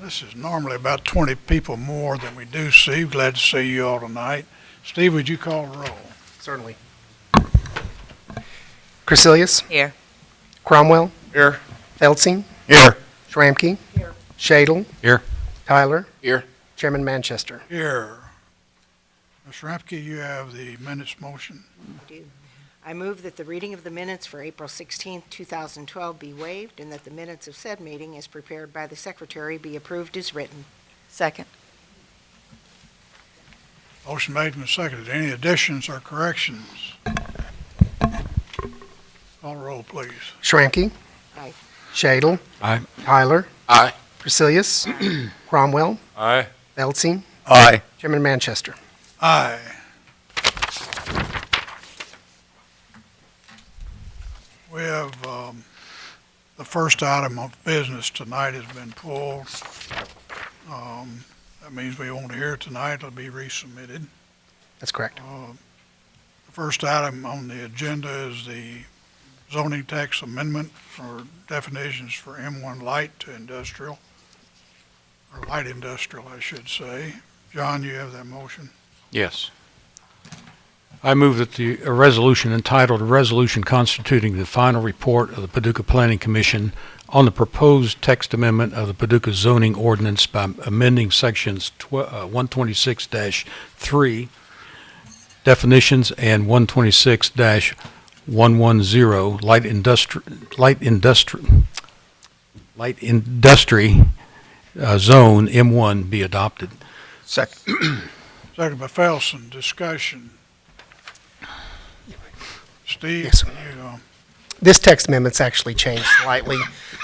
This is normally about 20 people more than we do see. Glad to see you all tonight. Steve, would you call the roll? Certainly. Crecilius. Here. Cromwell. Here. Feltzing. Here. Schramke. Here. Shadle. Here. Tyler. Here. Chairman Manchester. Here. Ms. Rapke, you have the minutes motion. I do. I move that the reading of the minutes for April 16, 2012 be waived and that the minutes of said meeting as prepared by the secretary be approved as written. Second. Motion made and seconded. Any additions or corrections? Call the roll, please. Schramke. Aye. Shadle. Aye. Tyler. Aye. Crecilius. Cromwell. Aye. Feltzing. Aye. Chairman Manchester. Aye. We have, the first item of business tonight has been pulled. That means we won't hear it tonight. It'll be resubmitted. That's correct. The first item on the agenda is the zoning tax amendment for definitions for M1 light to industrial, or light industrial, I should say. John, you have that motion? Yes. I move that a resolution entitled "A Resolution Constituting the Final Report of the Paducah Planning Commission on the Proposed Text Amendment of the Paducah Zoning Ordinance by amending sections 126-3 definitions and 126-110 light industry zone M1 be adopted." Second. Second by Felson. Discussion. Steve? Yes, sir. you, This text amendment's actually changed slightly.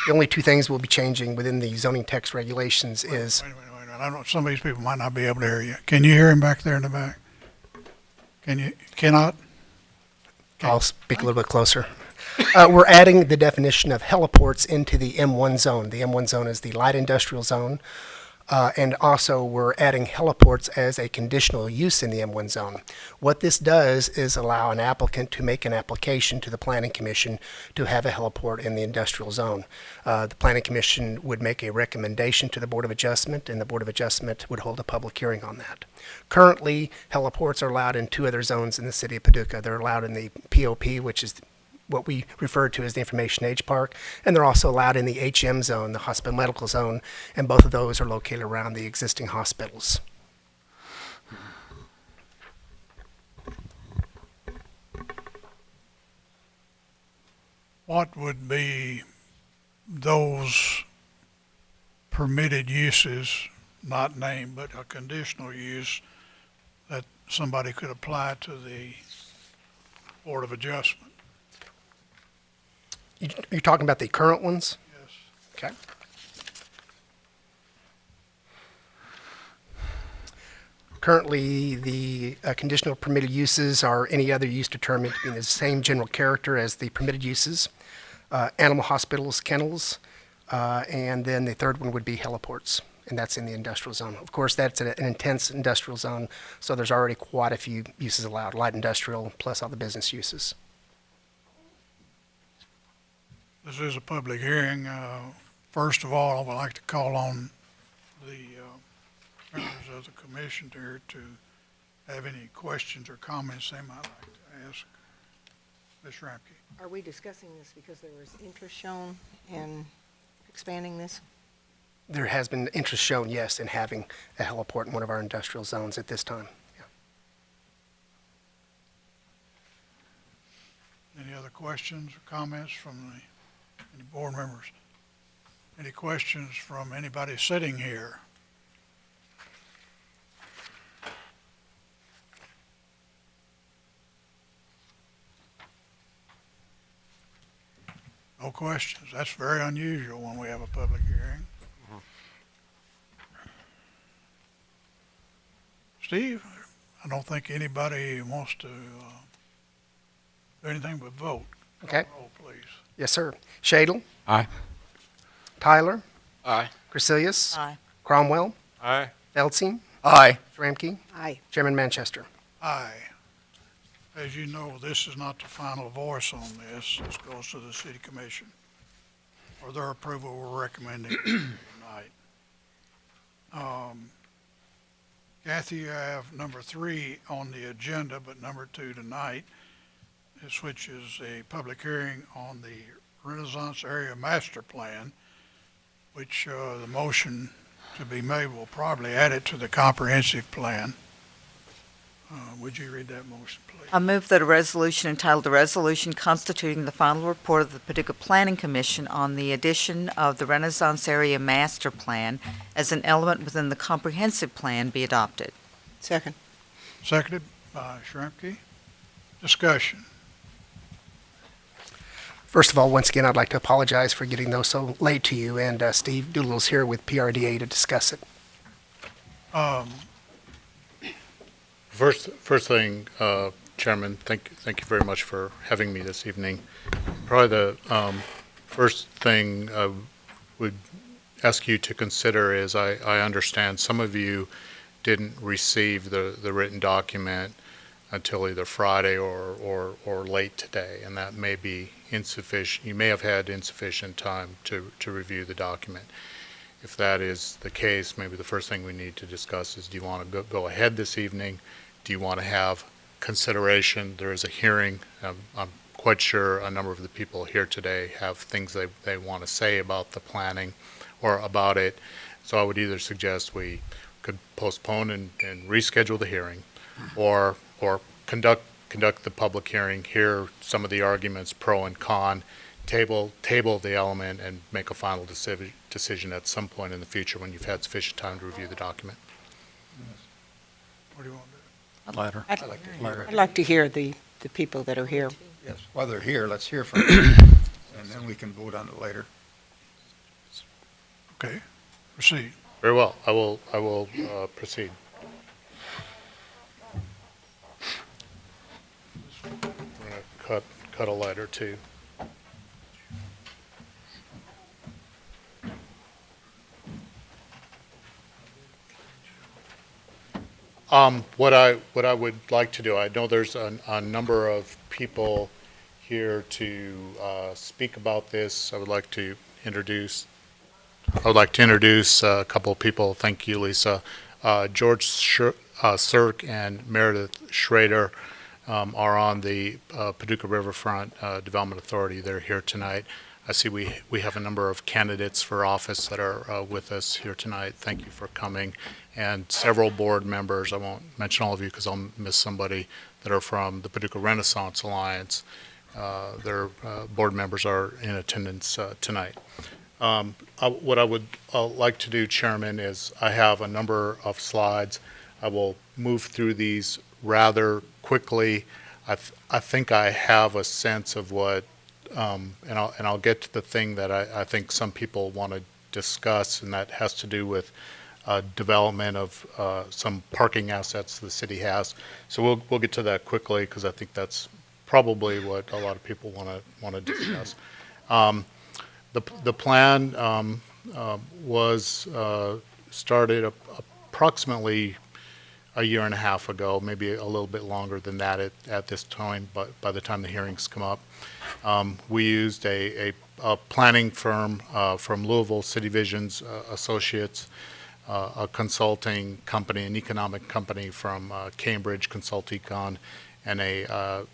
The only two things we'll be changing within the zoning text regulations is, Wait a minute. I don't know, some of these people might not be able to hear you. Can you hear him back there in the back? Cannot? I'll speak a little bit closer. We're adding the definition of heliports into the M1 zone. The M1 zone is the light industrial zone. And also, we're adding heliports as a conditional use in the M1 zone. What this does is allow an applicant to make an application to the Planning Commission to have a heliport in the industrial zone. The Planning Commission would make a recommendation to the Board of Adjustment, and the Board of Adjustment would hold a public hearing on that. Currently, heliports are allowed in two other zones in the city of Paducah. They're allowed in the POP, which is what we refer to as the Information Age Park, and they're also allowed in the HM zone, the Hospital Medical Zone, and both of those are located around the existing hospitals. What would be those permitted uses, not named, but a conditional use that somebody could apply to the Board of Adjustment? You're talking about the current ones? Yes. Okay. Currently, the conditional permitted uses are any other use determined to be in the same general character as the permitted uses, animal hospitals, kennels, and then the third one would be heliports, and that's in the industrial zone. Of course, that's an intense industrial zone, so there's already quite a few uses allowed, light industrial plus all the business uses. This is a public hearing. First of all, I would like to call on the members of the commission here to have any questions or comments they might like to ask. Ms. Ramke. Are we discussing this because there was interest shown in expanding this? There has been interest shown, yes, in having a heliport in one of our industrial zones at this time. Yeah. Any other questions or comments from any board members? Any questions from anybody sitting here? No questions. That's very unusual when we have a public hearing. Steve, I don't think anybody wants to do anything but vote. Okay. Call roll, please. Yes, sir. Shadle. Aye. Tyler. Aye. Crecilius. Aye. Cromwell. Aye. Feltzing. Aye. Schramke. Aye. Chairman Manchester. Aye. As you know, this is not the final voice on this. This goes to the city commission. For their approval, we're recommending tonight. Kathy, I have number 3 on the agenda, but number 2 tonight, which is a public hearing on the Renaissance Area Master Plan, which the motion to be made will probably add it to the comprehensive plan. Would you read that motion, please? I move that a resolution entitled "A Resolution Constituting the Final Report of the Paducah Planning Commission on the Addition of the Renaissance Area Master Plan as an element within the comprehensive plan" be adopted. Second. Seconded by Shramke. Discussion. First of all, once again, I'd like to apologize for getting those so late to you, and Steve Doolittle's here with PRDA to discuss it. First thing, Chairman, thank you very much for having me this evening. Probably the first thing I would ask you to consider is I understand some of you didn't receive the written document until either Friday or late today, and that may be insufficient. You may have had insufficient time to review the document. If that is the case, maybe the first thing we need to discuss is, do you want to go ahead this evening? Do you want to have consideration? There is a hearing. I'm quite sure a number of the people here today have things they want to say about the planning or about it. So I would either suggest we could postpone and reschedule the hearing, or conduct the public hearing, hear some of the arguments pro and con, table the element, and make a final decision at some point in the future when you've had sufficient time to review the document. What do you want to do? Latter. I'd like to hear the people that are here. Yes, while they're here, let's hear from them, and then we can vote on it later. Okay, proceed. Very well. I will proceed. I'm going to cut a light or two. What I would like to do, I know there's a number of people here to speak about this. I would like to introduce a couple of people. Thank you, Lisa. George Sirk and Meredith Schrader are on the Paducah Riverfront Development Authority. They're here tonight. I see we have a number of candidates for office that are with us here tonight. Thank you for coming. And several board members, I won't mention all of you because I'll miss somebody, that are from the Paducah Renaissance Alliance. Their board members are in attendance tonight. What I would like to do, Chairman, is I have a number of slides. I will move through these rather quickly. I think I have a sense of what, and I'll get to the thing that I think some people want to discuss, and that has to do with development of some parking assets the city has. So we'll get to that quickly because I think that's probably what a lot of people want to discuss. The plan was started approximately a year and a half ago, maybe a little bit longer than that at this time, but by the time the hearings come up. We used a planning firm from Louisville, City Visions Associates, a consulting company, an economic company from Cambridge, Consulticon, and a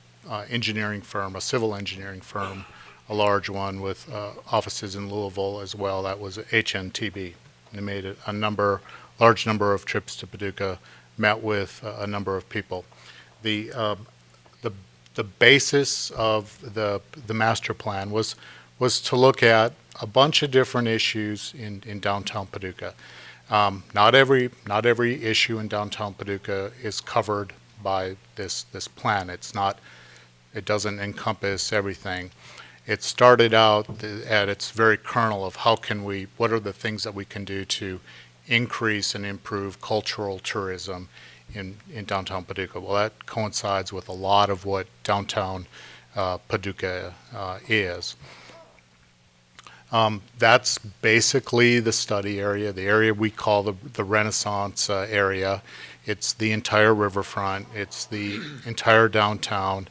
engineering firm, a civil engineering firm, a large one with offices in Louisville as well. That was HNTB. They made a large number of trips to Paducah, met with a number of people. The basis of the master plan was to look at a bunch of different issues in downtown Paducah. Not every issue in downtown Paducah is covered by this plan. It doesn't encompass everything. It started out at its very kernel of what are the things that we can do to increase and improve cultural tourism in downtown Paducah. Well, that coincides with a lot of what downtown Paducah is. That's basically the study area, the area we call the Renaissance area. It's the entire riverfront. It's the entire downtown.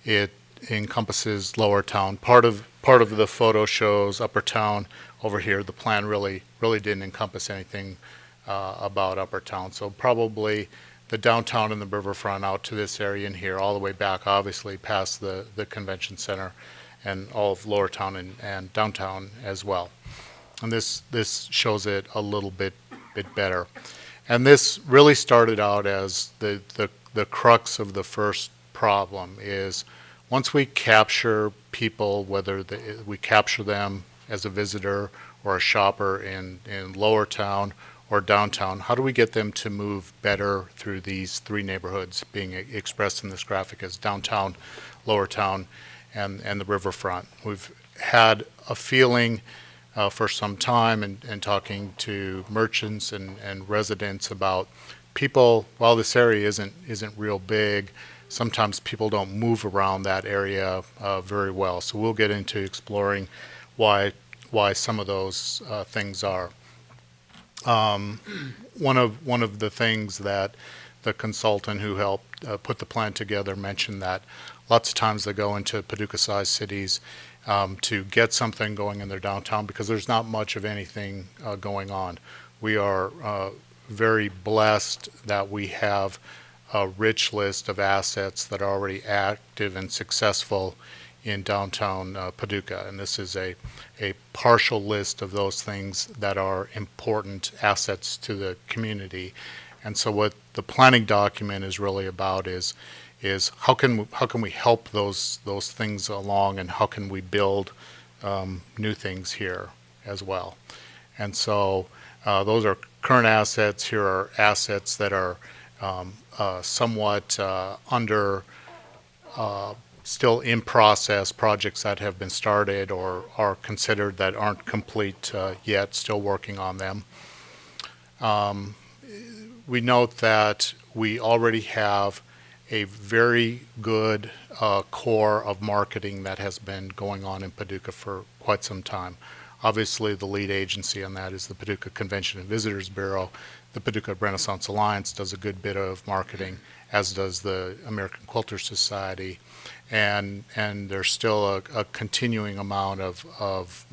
It encompasses Lower Town. Part of the photo shows Upper Town over here. The plan really didn't encompass anything about Upper Town. So probably the downtown and the riverfront out to this area in here, all the way back, obviously past the convention center and all of Lower Town and downtown as well. And this shows it a little bit better. And this really started out as the crux of the first problem is once we capture people, whether we capture them as a visitor or a shopper in Lower Town or downtown, how do we get them to move better through these three neighborhoods being expressed in this graphic as downtown, Lower Town, and the riverfront? We've had a feeling for some time and talking to merchants and residents about people, while this area isn't real big, sometimes people don't move around that area very well. So we'll get into exploring why some of those things are. One of the things that the consultant who helped put the plan together mentioned that lots of times they go into Paducah-sized cities to get something going in their downtown because there's not much of anything going on. We are very blessed that we have a rich list of assets that are already active and successful in downtown Paducah, and this is a partial list of those things that are important assets to the community. And so what the planning document is really about is how can we help those things along, and how can we build new things here as well. And so those are current assets. Here are assets that are somewhat under still in process, projects that have been started or are considered that aren't complete yet, still working on them. We note that we already have a very good core of marketing that has been going on in Paducah for quite some time. Obviously, the lead agency on that is the Paducah Convention and Visitors Bureau. The Paducah Renaissance Alliance does a good bit of marketing, as does the American Quilter Society. And there's still a continuing amount of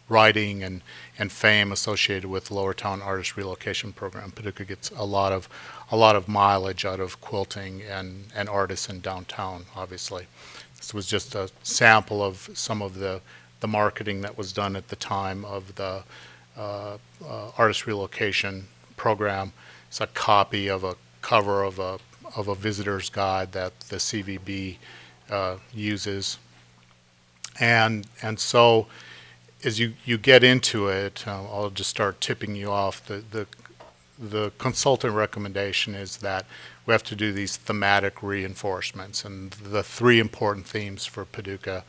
writing and fame associated with the Lower Town Artist Relocation Program. Paducah gets a lot of mileage out of quilting and artists in downtown, obviously. This was just a sample of some of the marketing that was done at the time of the Artist Relocation Program. It's a copy of a cover of a visitor's guide that the CVB uses. And so as you get into it, I'll just start tipping you off. The consultant recommendation is that we have to do these thematic reinforcements, and the three important themes for Paducah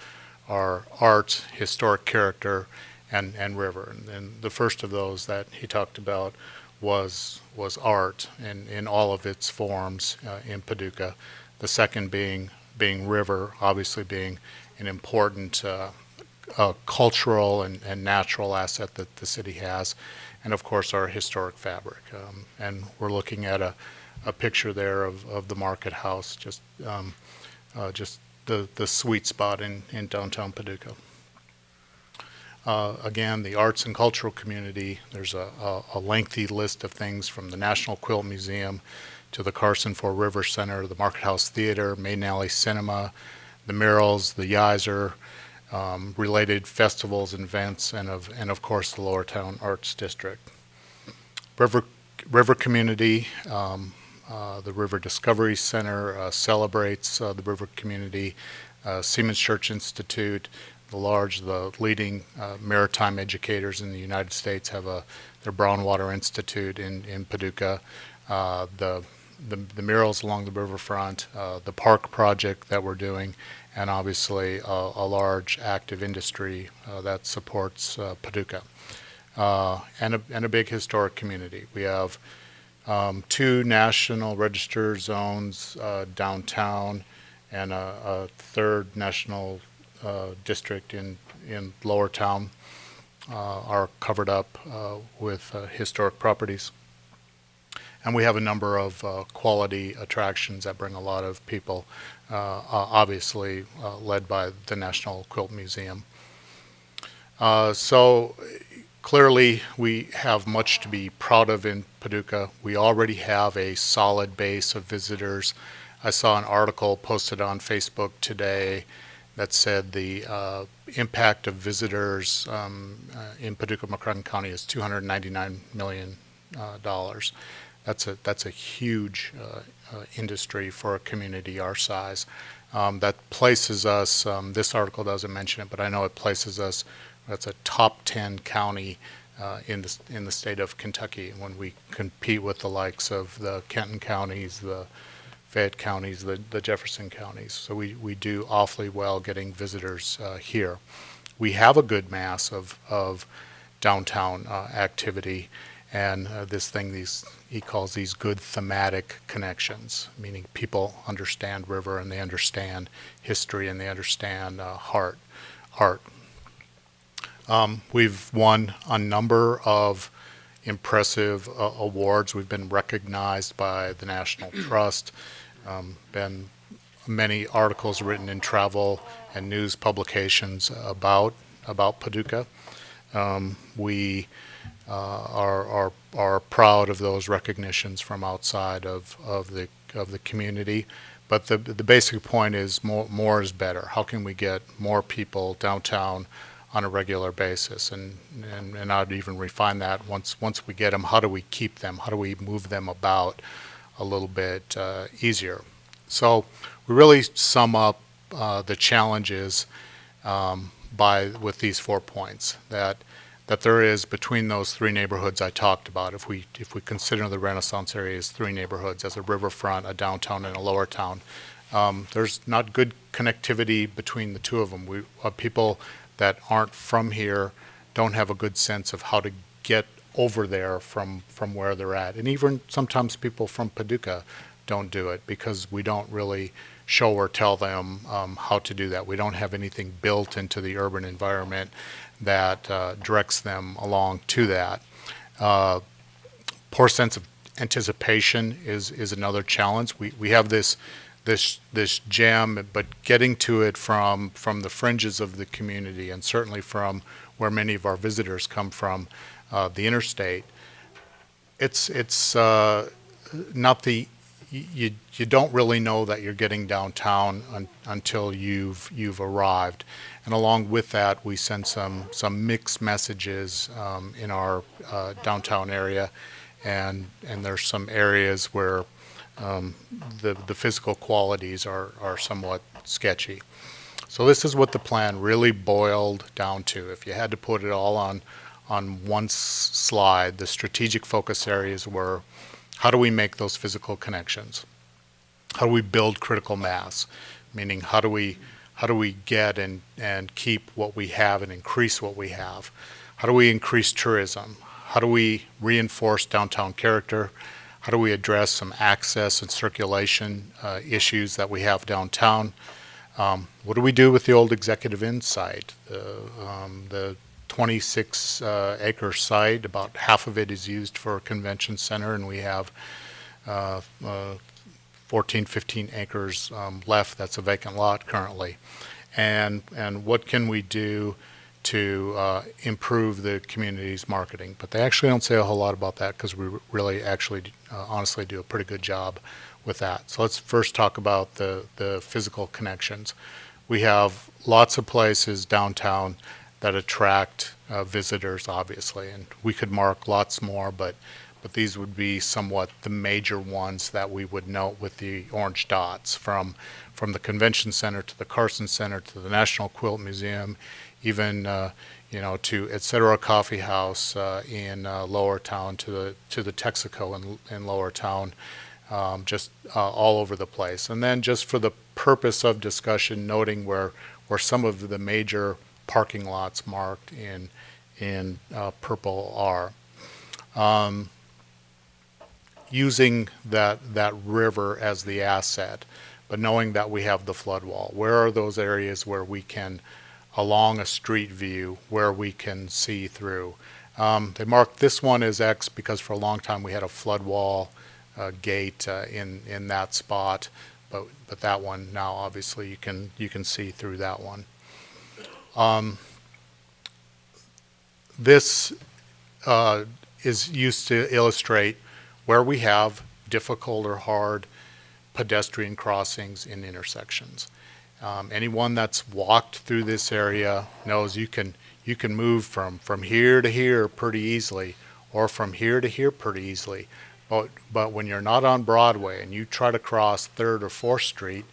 are art, historic character, and river. And the first of those that he talked about was art in all of its forms in Paducah. The second being river, obviously being an important cultural and natural asset that the city has, and of course our historic fabric. And we're looking at a picture there of the Market House, just the sweet spot in downtown Paducah. Again, the arts and cultural community, there's a lengthy list of things from the National Quilt Museum to the Carson Ford River Center, the Market House Theater, Main Alley Cinema, the murals, the Yizer, related festivals and events, and of course the Lower Town Arts District. River community, the River Discovery Center celebrates the river community. Siemens Church Institute, the leading maritime educators in the United States, have their Brownwater Institute in Paducah. The murals along the riverfront, the park project that we're doing, and obviously a large active industry that supports Paducah, and a big historic community. We have 2 national register zones downtown, and a third national district in Lower Town are covered up with historic properties. And we have a number of quality attractions that bring a lot of people, obviously led by the National Quilt Museum. So Clearly, we have much to be proud of in Paducah. We already have a solid base of visitors. I saw an article posted on Facebook today that said the impact of visitors in Paducah-McCrudden County is $299 million. That's a huge industry for a community our size. That places us, this article doesn't mention it, but I know it places us, that's a top 10 county in the state of Kentucky when we compete with the likes of the Kenton counties, the Fayette counties, the Jefferson counties. So we do awfully well getting visitors here. We have a good mass of downtown activity, and this thing he calls these good thematic connections, meaning people understand river and they understand history and they understand art. We've won a number of impressive awards. We've been recognized by the National Trust. Been many articles written in travel and news publications about Paducah. We are proud of those recognitions from outside of the community. But the basic point is more is better. How can we get more people downtown on a regular basis? And I'd even refine that. Once we get them, how do we keep them? How do we move them about a little bit easier? So we really sum up the challenges with these 4 points that there is between those three neighborhoods I talked about. If we consider the Renaissance area as three neighborhoods, as a riverfront, a downtown, and a lower town, there's not good connectivity between the two of them. People that aren't from here don't have a good sense of how to get over there from where they're at. And even sometimes people from Paducah don't do it because we don't really show or tell them how to do that. We don't have anything built into the urban environment that directs them along to that. Poor sense of anticipation is another challenge. We have this gem, but getting to it from the fringes of the community, and certainly from where many of our visitors come from, the interstate, it's not the you don't really know that you're getting downtown until you've arrived. And along with that, we send some mixed messages in our downtown area, and there's some areas where the physical qualities are somewhat sketchy. So this is what the plan really boiled down to. If you had to put it all on one slide, the strategic focus areas were: how do we make those physical connections? How do we build critical mass? Meaning, how do we get and keep what we have and increase what we have? How do we increase tourism? How do we reinforce downtown character? How do we address some access and circulation issues that we have downtown? What do we do with the old Executive Inn site? The 26 acre site, about half of it is used for a convention center, and we have 14, 15 acres left that's a vacant lot currently. And what can we do to improve the community's marketing? But they actually don't say a whole lot about that, because we really actually honestly do a pretty good job with that. So let's first talk about the physical connections. We have lots of places downtown that attract visitors, obviously, and we could mark lots more, but these would be somewhat the major ones that we would note with the orange dots, from the convention center to the Carson Center to the National Quilt Museum, even to Et Cetera Coffee House in Lower Town, to the Texaco in Lower Town, just all over the place. And then, just for the purpose of discussion, noting where some of the major parking lots marked in purple are. Using that river as the asset, but knowing that we have the flood wall. Where are those areas where we can, along a street view, where we can see through? They marked this one as X because for a long time we had a flood wall gate in that spot, but that one now obviously you can see through that one. This is used to illustrate where we have difficult or hard pedestrian crossings in intersections. Anyone that's walked through this area knows you can move from here to here pretty easily, or from here to here pretty easily. But when you're not on Broadway and you try to cross 3rd or 4th Street,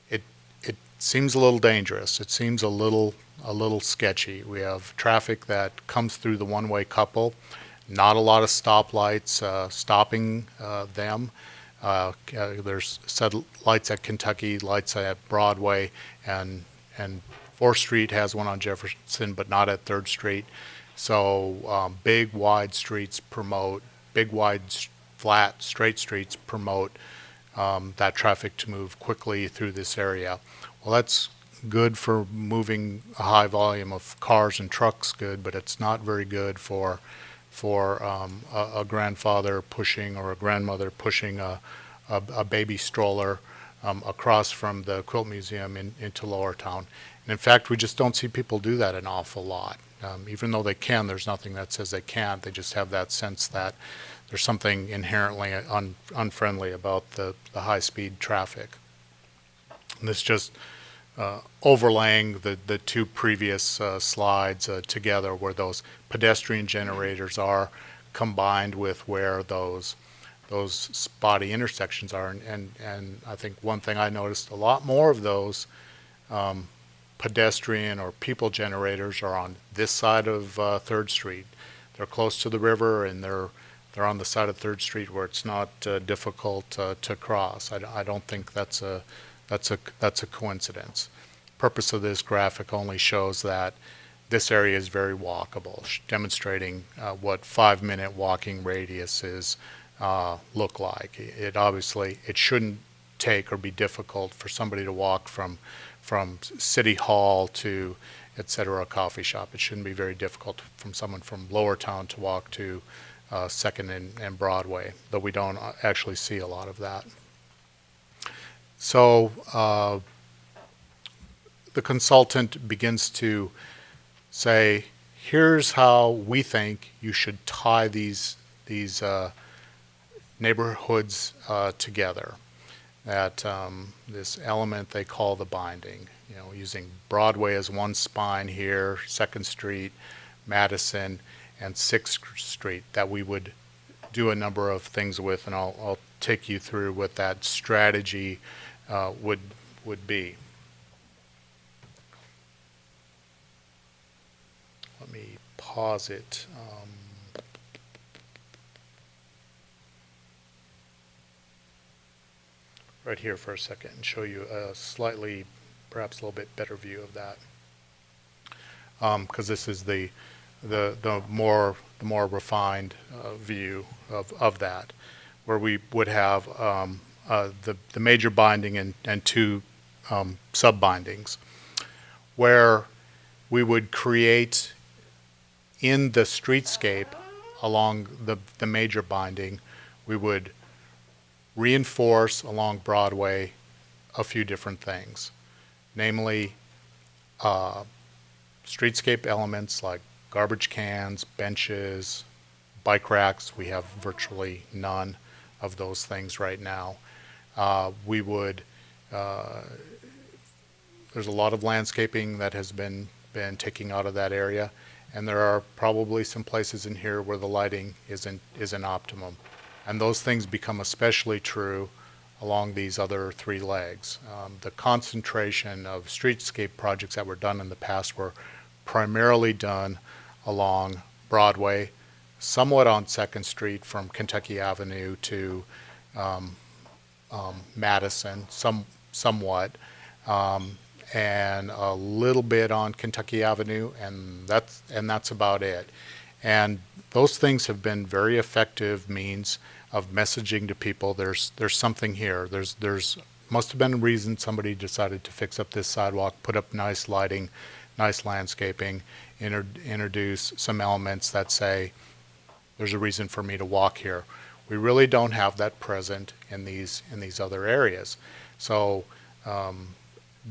it seems a little dangerous. It seems a little sketchy. We have traffic that comes through the one-way couple, not a lot of stoplights stopping them. There's set lights at Kentucky, lights at Broadway, and 4th Street has one on Jefferson, but not at 3rd Street. So big, wide streets promote, big, wide, flat, straight streets promote that traffic to move quickly through this area. Well, that's good for moving a high volume of cars and trucks, good, but it's not very good for a grandfather pushing or a grandmother pushing a baby stroller across from the Quilt Museum into Lower Town. And in fact, we just don't see people do that an awful lot. Even though they can, there's nothing that says they can't. They just have that sense that there's something inherently unfriendly about the high-speed traffic. And this just overlaying the two previous slides together, where those pedestrian generators are combined with where those spotty intersections are. And I think one thing I noticed, a lot more of those pedestrian or people generators are on this side of 3rd Street. They're close to the river, and they're on the side of 3rd Street where it's not difficult to cross. I don't think that's a coincidence. Purpose of this graphic only shows that this area is very walkable, demonstrating what 5-minute walking radiuses look like. It shouldn't take or be difficult for somebody to walk from City Hall to, et cetera, a coffee shop. It shouldn't be very difficult from someone from Lower Town to walk to 2nd and Broadway, though we don't actually see a lot of that. So the consultant begins to say, here's how we think you should tie these neighborhoods together. That this element they call the binding, using Broadway as one spine here, 2nd Street, Madison, and 6th Street, that we would do a number of things with, and I'll take you through what that strategy would be. Let me pause it. Right here for a second and show you a slightly, perhaps a little bit better view of that. Because this is the more refined view of that, where we would have the major binding and two sub-bindings, where we would create in the streetscape along the major binding, we would reinforce along Broadway a few different things, namely streetscape elements like garbage cans, benches, bike racks. We have virtually none of those things right now. We would, there's a lot of landscaping that has been taken out of that area, and there are probably some places in here where the lighting isn't optimum. And those things become especially true along these other three legs. The concentration of streetscape projects that were done in the past were primarily done along Broadway, somewhat on 2nd Street from Kentucky Avenue to Madison, somewhat, and a little bit on Kentucky Avenue, and that's about it. And those things have been very effective means of messaging to people. There's something here. There's must have been a reason somebody decided to fix up this sidewalk, put up nice lighting, nice landscaping, introduce some elements that say there's a reason for me to walk here. We really don't have that present in these other areas. So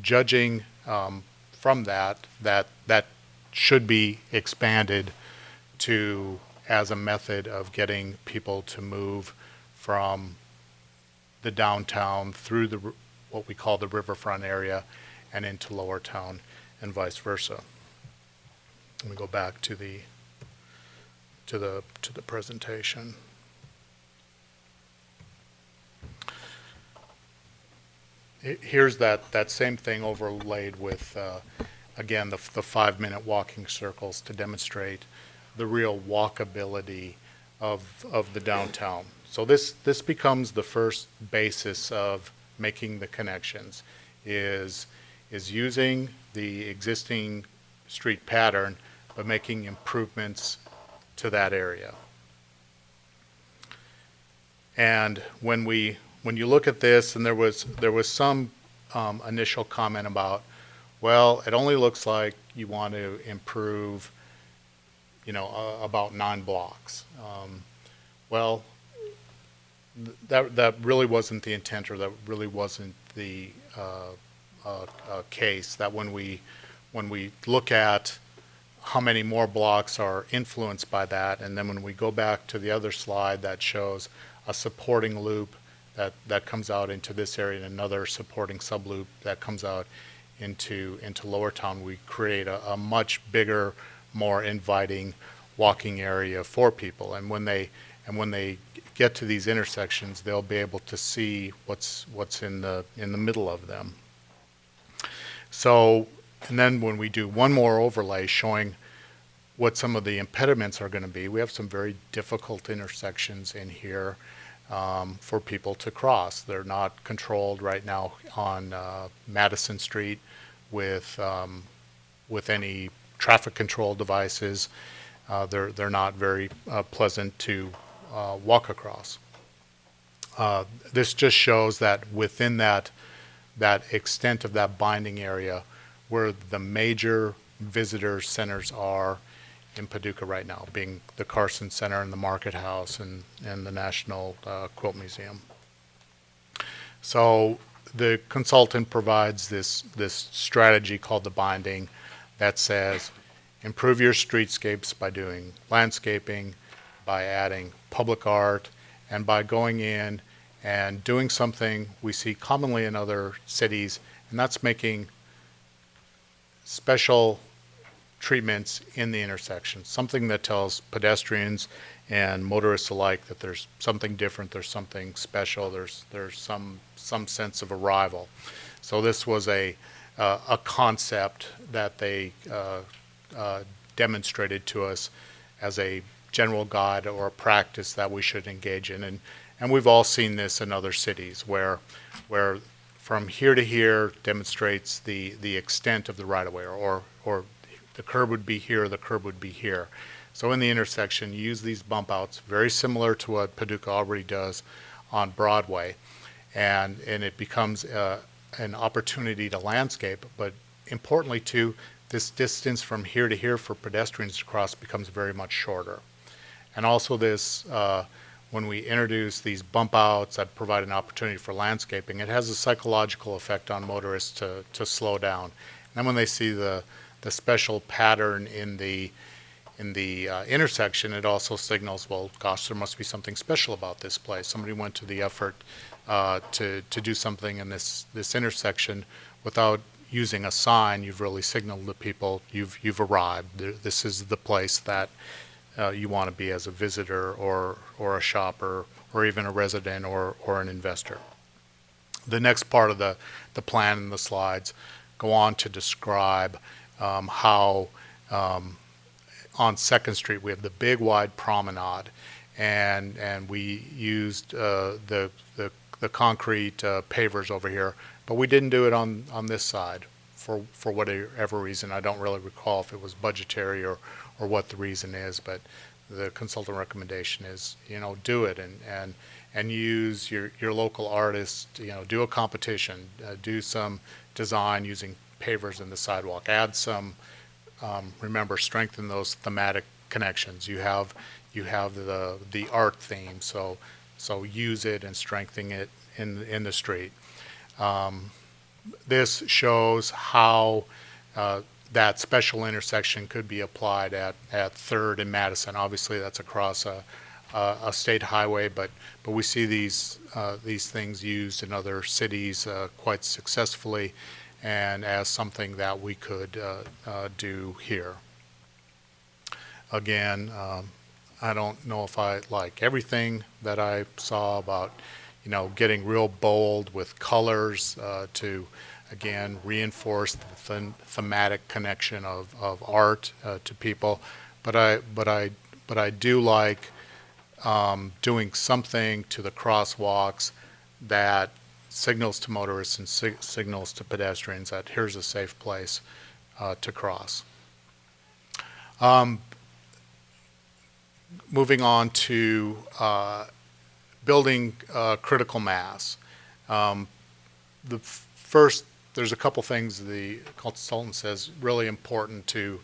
judging from that should be expanded to as a method of getting people to move from the downtown through what we call the riverfront area and into Lower Town and vice versa. Let me go back to the presentation. Here's that same thing overlaid with, again, the 5-minute walking circles to demonstrate the real walkability of the downtown. So this becomes the first basis of making the connections, is using the existing street pattern, but making improvements to that area. And when you look at this, and there was some initial comment about, well, it only looks like you want to improve, about 9 blocks. Well, that really wasn't the intent, or that really wasn't the case. That when we look at how many more blocks are influenced by that, and then when we go back to the other slide that shows a supporting loop that comes out into this area, and another supporting subloop that comes out into Lower Town, we create a much bigger, more inviting walking area for people. And when they get to these intersections, they'll be able to see what's in the middle of them. So, and then when we do one more overlay showing what some of the impediments are going to be, we have some very difficult intersections in here for people to cross. They're not controlled right now on Madison Street with any traffic control devices. They're not very pleasant to walk across. This just shows that within that extent of that binding area, where the major visitor centers are in Paducah right now, being the Carson Center and the Market House and the National Quilt Museum. So the consultant provides this strategy called the binding that says, improve your streetscapes by doing landscaping, by adding public art, and by going in and doing something we see commonly in other cities, and that's making special treatments in the intersection, something that tells pedestrians and motorists alike that there's something different, there's something special, there's some sense of arrival. So this was a concept that they demonstrated to us as a general guide or a practice that we should engage in, and we've all seen this in other cities where from here to here demonstrates the extent of the right-of-way, or the curb would be here, the curb would be here. So in the intersection, you use these bump outs, very similar to what Paducah already does on Broadway, and it becomes an opportunity to landscape, but importantly too, this distance from here to here for pedestrians to cross becomes very much shorter. And also this, when we introduce these bump outs that provide an opportunity for landscaping, it has a psychological effect on motorists to slow down. And then when they see the special pattern in the intersection, it also signals, well, gosh, there must be something special about this place. Somebody went to the effort to do something in this intersection without using a sign. You've really signaled to people you've arrived. This is the place that you want to be as a visitor or a shopper or even a resident or an investor. The next part of the plan and the slides go on to describe how on 2nd Street we have the big wide promenade, and we used the concrete pavers over here, but we didn't do it on this side for whatever reason. I don't really recall if it was budgetary or what the reason is, but the consultant recommendation is, do it and use your local artists, do a competition, do some design using pavers in the sidewalk, add some, remember, strengthen those thematic connections. You have the art theme, so use it and strengthen it in the street. This shows how that special intersection could be applied at 3rd and Madison. Obviously, that's across a state highway, but we see these things used in other cities quite successfully, and as something that we could do here. Again, I don't know if I like everything that I saw about, getting real bold with colors to, again, reinforce the thematic connection of art to people. But I do like doing something to the crosswalks that signals to motorists and signals to pedestrians that here's a safe place to cross. Moving on to building critical mass. First, there's a couple things the consultant says really important to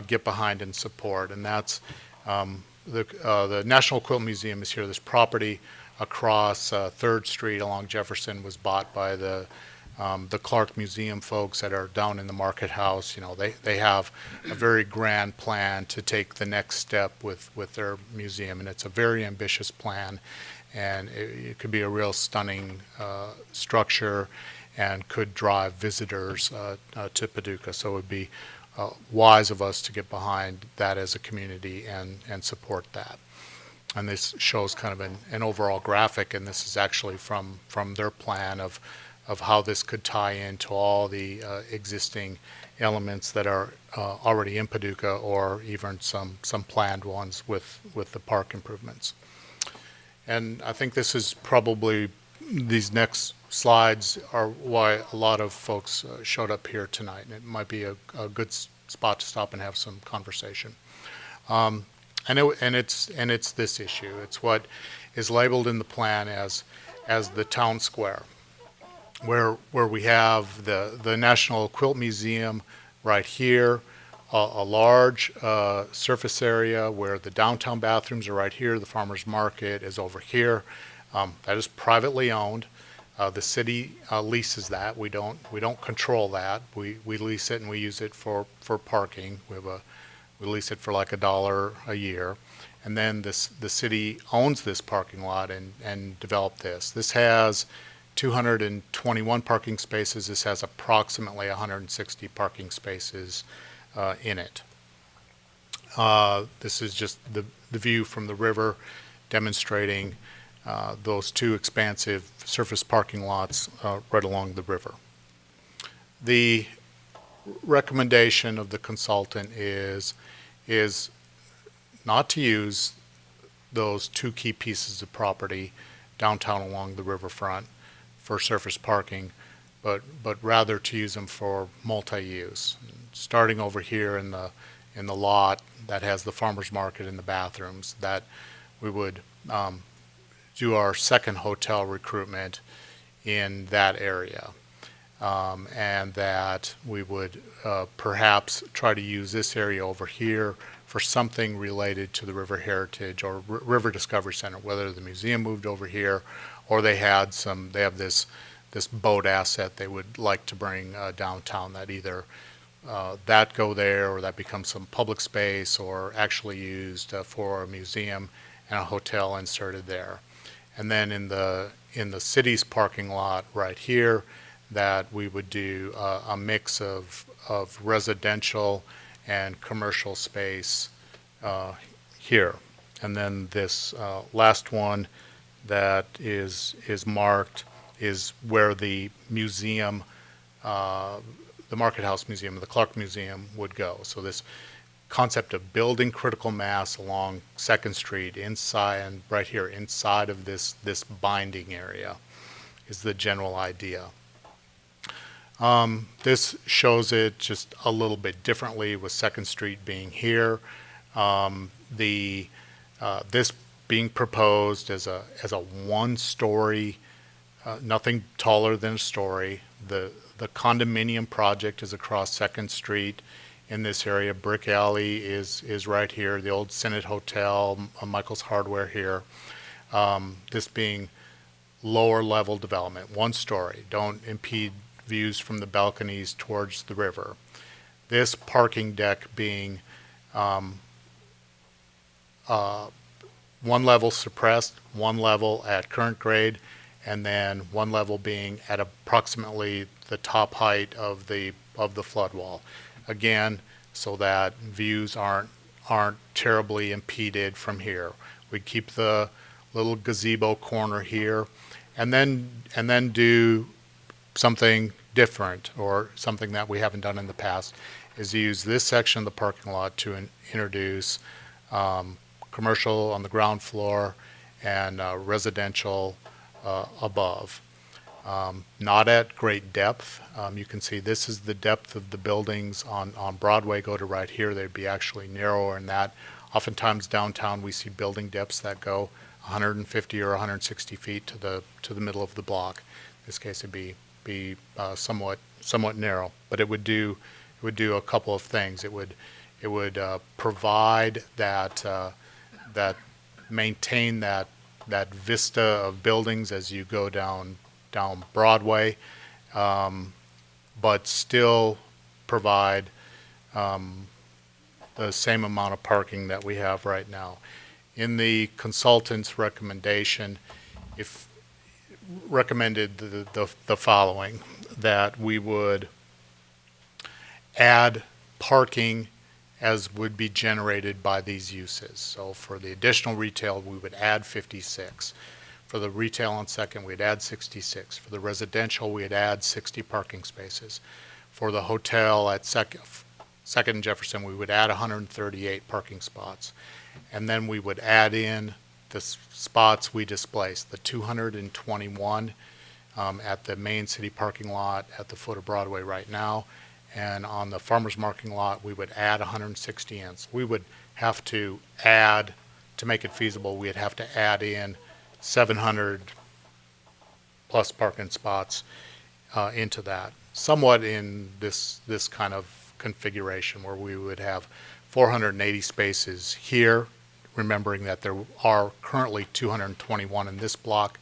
get behind and support, and that's the National Quilt Museum is here. This property across 3rd Street along Jefferson was bought by the Clark Museum folks that are down in the Market House. They have a very grand plan to take the next step with their museum, and it's a very ambitious plan, and it could be a real stunning structure and could drive visitors to Paducah. So it would be wise of us to get behind that as a community and support that. And this shows kind of an overall graphic, and this is actually from their plan of how this could tie into all the existing elements that are already in Paducah, or even some planned ones with the park improvements. And I think this is probably, these next slides are why a lot of folks showed up here tonight, and it might be a good spot to stop and have some conversation. And it's this issue. It's what is labeled in the plan as the town square, where we have the National Quilt Museum right here, a large surface area where the downtown bathrooms are right here, the farmers market is over here. That is privately owned. The city leases that. We don't control that. We lease it and we use it for parking. We lease it for like $1 a year, and then the city owns this parking lot and developed this. This has 221 parking spaces. This has approximately 160 parking spaces in it. This is just the view from the river, demonstrating those two expansive surface parking lots right along the river. The recommendation of the consultant is not to use those two key pieces of property downtown along the riverfront for surface parking, but rather to use them for multi-use. Starting over here in the lot that has the farmers market and the bathrooms, that we would do our second hotel recruitment in that area. And that we would perhaps try to use this area over here for something related to the River Heritage or River Discovery Center, whether the museum moved over here or they have this boat asset they would like to bring downtown, that either that go there or that becomes some public space or actually used for a museum and a hotel inserted there. And then in the city's parking lot right here, that we would do a mix of residential and commercial space here. And then this last one that is marked is where the museum, the Market House Museum, the Clark Museum would go. So this concept of building critical mass along 2nd Street inside, and right here inside of this binding area is the general idea. This shows it just a little bit differently with 2nd Street being here. This being proposed as a one-story, nothing taller than a story. The condominium project is across 2nd Street in this area. Brick Alley is right here. The old Senate Hotel, Michael's Hardware here. This being lower level development, one story. Don't impede views from the balconies towards the river. this parking deck being one level suppressed, one level at current grade, and then one level being at approximately the top height of the flood wall. Again, so that views aren't terribly impeded from here. We keep the little gazebo corner here, and then do something different, or something that we haven't done in the past, is use this section of the parking lot to introduce commercial on the ground floor and residential above. Not at great depth. You can see this is the depth of the buildings on Broadway. Go to right here, they'd be actually narrower than that. Oftentimes downtown we see building depths that go 150 or 160 feet to the middle of the block. In this case, it'd be somewhat narrow, but it would do a couple of things. It would provide that maintain that vista of buildings as you go down Broadway, but still provide the same amount of parking that we have right now. In the consultant's recommendation, if recommended the following, that we would add parking as would be generated by these uses. So for the additional retail, we would add 56. For the retail on Second, we'd add 66. For the residential, we'd add 60 parking spaces. For the hotel at Second and Jefferson, we would add 138 parking spots. And then we would add in the spots we displaced, the 221 at the main city parking lot at the foot of Broadway right now. And on the farmer's market lot, we would add 160 in. So we would have to add, to make it feasible, we'd have to add in 700 plus parking spots into that. Somewhat in this kind of configuration where we would have 480 spaces here, remembering that there are currently 221 in this block,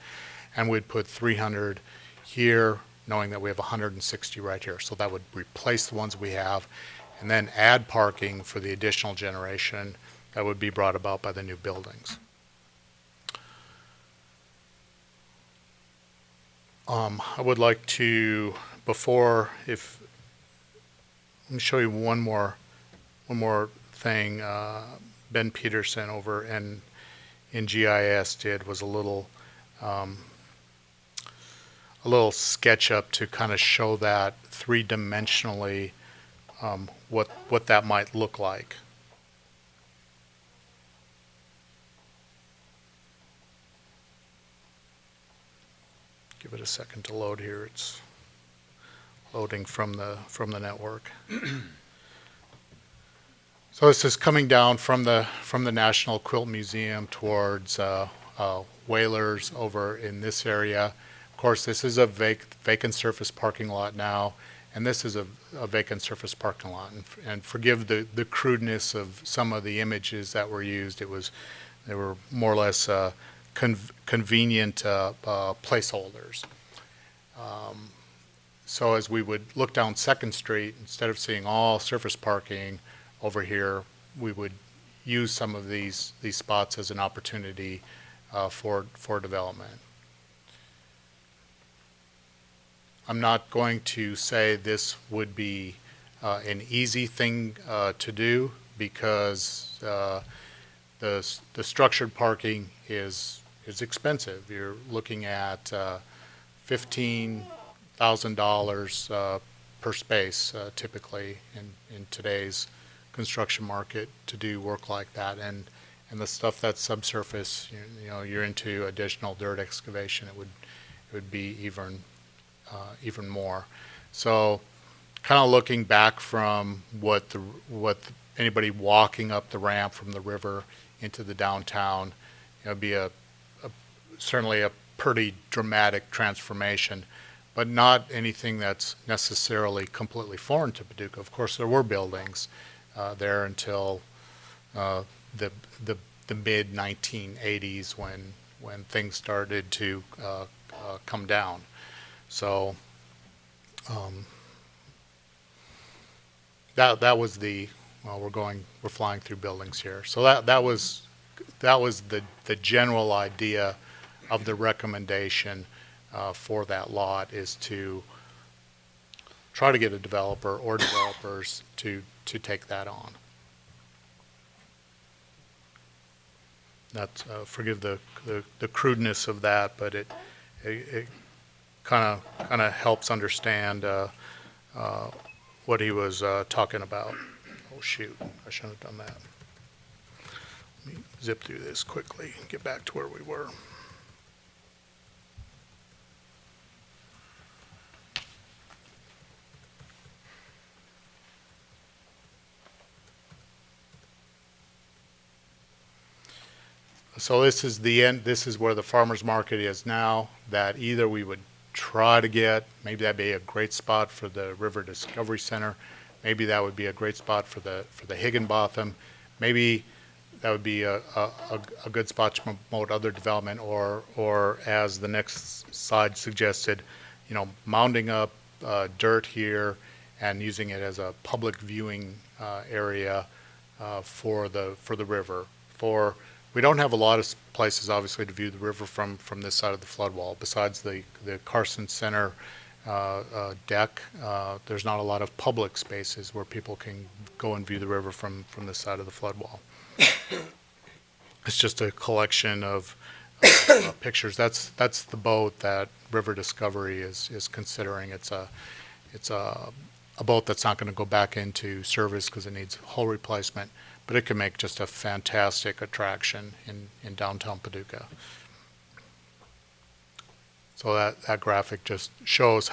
and we'd put 300 here, knowing that we have 160 right here. So that would replace the ones we have, and then add parking for the additional generation that would be brought about by the new buildings. I would like to, let me show you one more thing. Ben Peterson over in GIS was a little SketchUp to kind of show that three-dimensionally what that might look like. Give it a second to load here. It's loading from the network. So this is coming down from the National Quilt Museum towards Whalers over in this area. Of course, this is a vacant surface parking lot now, and this is a vacant surface parking lot. And forgive the crudeness of some of the images that were used. They were more or less convenient placeholders. So as we would look down Second Street, instead of seeing all surface parking over here, we would use some of these spots as an opportunity for development. I'm not going to say this would be an easy thing to do, because the structured parking is expensive. You're looking at $15,000 per space typically in today's construction market to do work like that, and the stuff that's subsurface, you're into additional dirt excavation. It would be even more. So, kind of looking back from what anybody walking up the ramp from the river into the downtown, it'd be certainly a pretty dramatic transformation, but not anything that's necessarily completely foreign to Paducah. Of course, there were buildings there until the mid 1980s when things started to come down. So that was well, we're flying through buildings here. So that was the general idea of the recommendation for that lot, is to try to get a developer or developers to take that on. That's, forgive the crudeness of that, but it kind of helps understand what he was talking about. Oh shoot, I shouldn't have done that. Let me zip through this quickly and get back to where we were. So this is the end, this is where the farmer's market is now, that either we would try to get, maybe that'd be a great spot for the River Discovery Center, maybe that would be a great spot for the Higginbotham, maybe that would be a good spot to promote other development, or as the next slide suggested, you know, mounding up dirt here and using it as a public viewing area for the river. We don't have a lot of places, obviously, to view the river from this side of the flood wall. Besides the Carson Center deck, there's not a lot of public spaces where people can go and view the river from this side of the flood wall. It's just a collection of pictures. That's the boat that River Discovery is considering. It's a boat that's not going to go back into service because it needs hull replacement, but it can make just a fantastic attraction in downtown Paducah. So that graphic just shows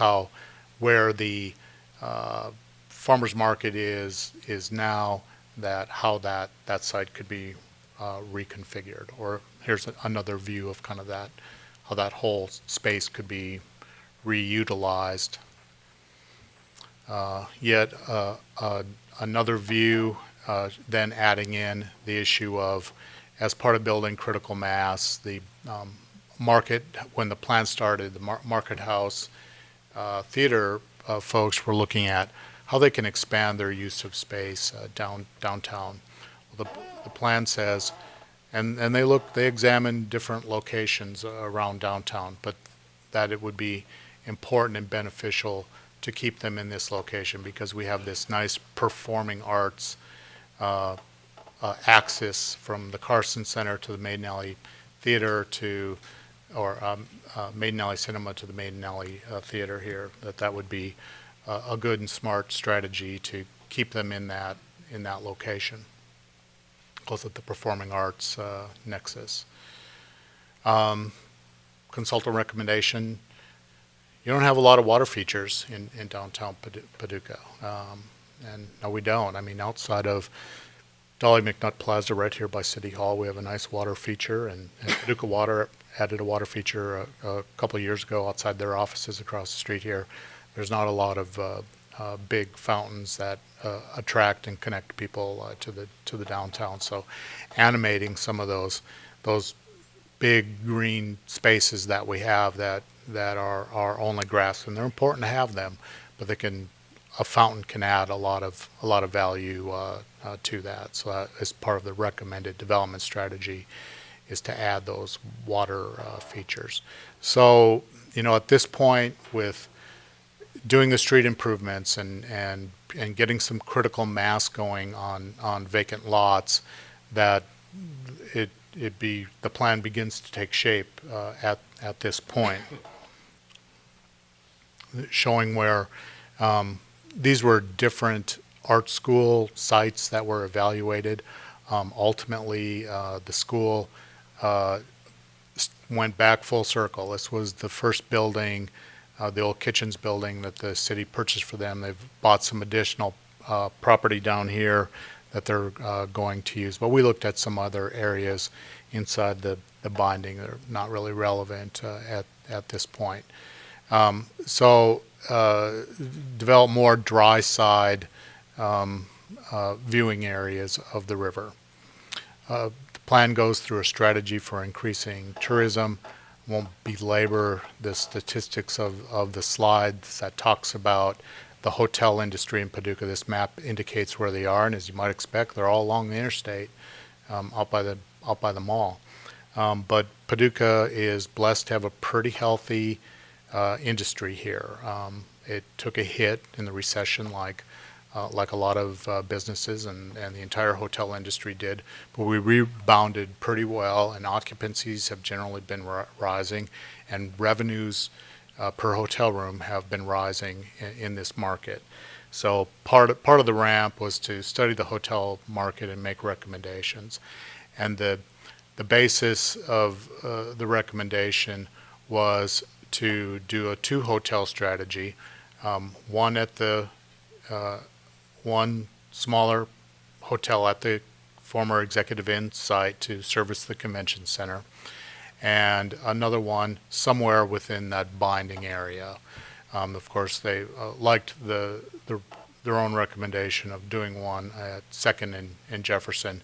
where the farmer's market is now, how that site could be reconfigured. Or here's another view of kind of how that whole space could be reutilized. Yet another view, then adding in the issue of, as part of building critical mass, the market, when the plan started, the Market House theater folks were looking at how they can expand their use of space downtown. Well, the plan says, and they examine different locations around downtown, but that it would be important and beneficial to keep them in this location because we have this nice performing arts axis from the Carson Center to the Maiden Alley Theater Maiden Alley Cinema to the Maiden Alley Theater here. That would be a good and smart strategy to keep them in that location, close at the performing arts nexus. Consultant recommendation. You don't have a lot of water features in downtown Paducah. And no, we don't. I mean, outside of Dolly McNutt Plaza right here by City Hall, we have a nice water feature, and Paducah Water added a water feature a couple of years ago outside their offices across the street here. There's not a lot of big fountains that attract and connect people to the downtown. So animating some of those big green spaces that we have that are only grass, and they're important to have them, but a fountain can add a lot of value to that. So that is part of the recommended development strategy, is to add those water features. So, you know, at this point, with doing the street improvements and getting some critical mass going on vacant lots, that the plan begins to take shape at this point, showing where these were different art school sites that were evaluated. Ultimately, the school went back full circle. This was the first building, the old Kitchens building, that the city purchased for them. They've bought some additional property down here that they're going to use. But we looked at some other areas inside the binding that are not really relevant at this point. Develop more dry side viewing areas of the river. The plan goes through a strategy for increasing tourism. Won't belabor the statistics of the slides that talks about the hotel industry in Paducah. This map indicates where they are, and as you might expect, they're all along the interstate, out by the mall. But Paducah is blessed to have a pretty healthy industry here. It took a hit in the recession, like a lot of businesses, and the entire hotel industry did. But we rebounded pretty well, and occupancies have generally been rising, and revenues per hotel room have been rising in this market. So part of the ramp was to study the hotel market and make recommendations. And the basis of the recommendation was to do a 2-hotel strategy, one at the one smaller hotel at the former Executive Inn site to service the convention center, and another one somewhere within that binding area. Of course, they liked their own recommendation of doing one at Second and Jefferson.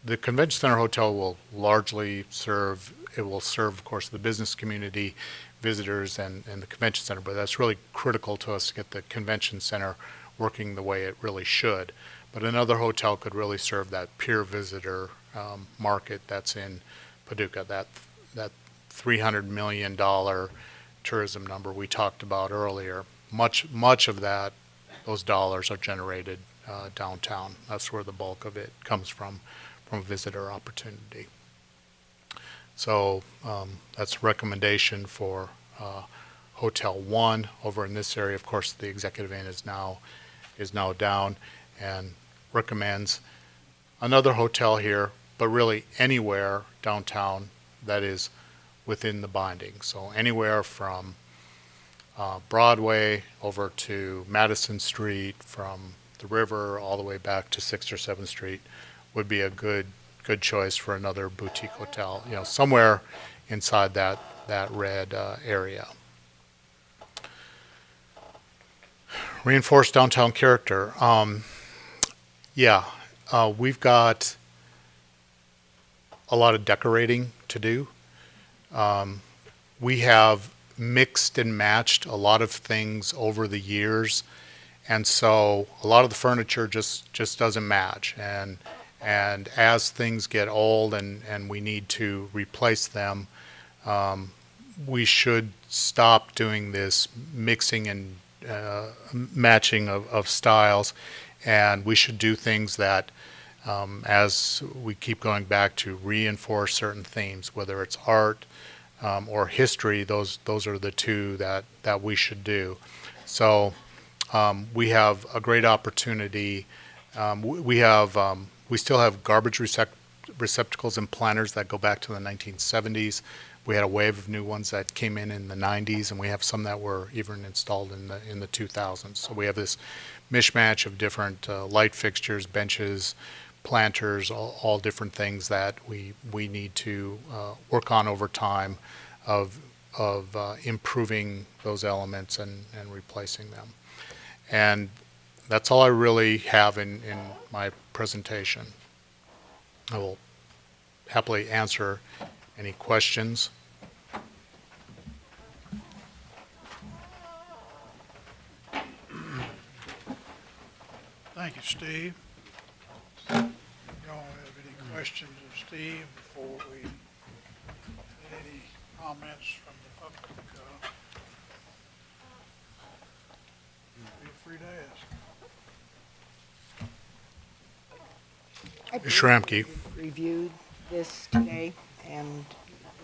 The convention center hotel will largely serve, of course, the business community, visitors, and the convention center, but that's really critical to us to get the convention center working the way it really should. But another hotel could really serve that peer visitor market that's in Paducah, that $300 million tourism number we talked about earlier. Much of those dollars are generated downtown. That's where the bulk of it comes from visitor opportunity. So that's recommendation for Hotel 1 over in this area. Of course, the Executive Inn is now down, and recommends another hotel here, but really anywhere downtown that is within the binding. So anywhere from Broadway over to Madison Street, from the river all the way back to 6th or 7th Street would be a good choice for another boutique hotel, somewhere inside that red area. Reinforce downtown character. We've got a lot of decorating to do. We have mixed and matched a lot of things over the years, and so a lot of the furniture just doesn't match. And as things get old and we need to replace them, we should stop doing this mixing and matching of styles, and we should do things that, as we keep going back to, reinforce certain themes, whether it's art or history. Those are the two that we should do. So we have a great opportunity. We still have garbage receptacles and planters that go back to the 1970s. We had a wave of new ones that came in the 90s, and we have some that were even installed in the 2000s. So we have this mishmash of different light fixtures, benches, planters, all different things that we need to work on over time of improving those elements and replacing them. And that's all I really have in my presentation. I will happily answer any questions. Thank you, Steve. Y'all have any questions of Steve before we get any comments from the public? Feel free to ask. I Ms. Schramke. reviewed this today, and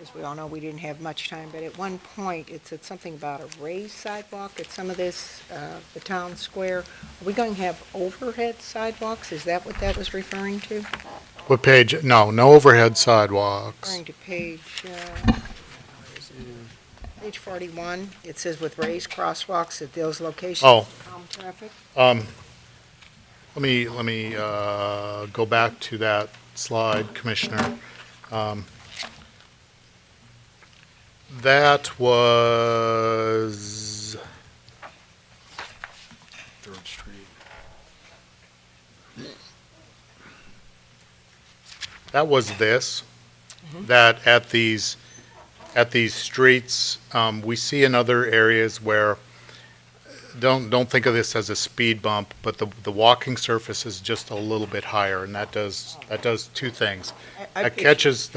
as we all know, we didn't have much time, but at one point, it said something about a raised sidewalk at some of this, the town square. Are we going to have overhead sidewalks? Is that what that was referring to? What page? No overhead sidewalks. Referring to page 41, it says with raised crosswalks at those locations. Oh. Calm traffic. Let me go back to that slide, Commissioner. That was 3rd Street. That was this. That at these streets, we see in other areas where don't think of this as a speed bump, but the walking surface is just a little bit higher, and that does two things. That catches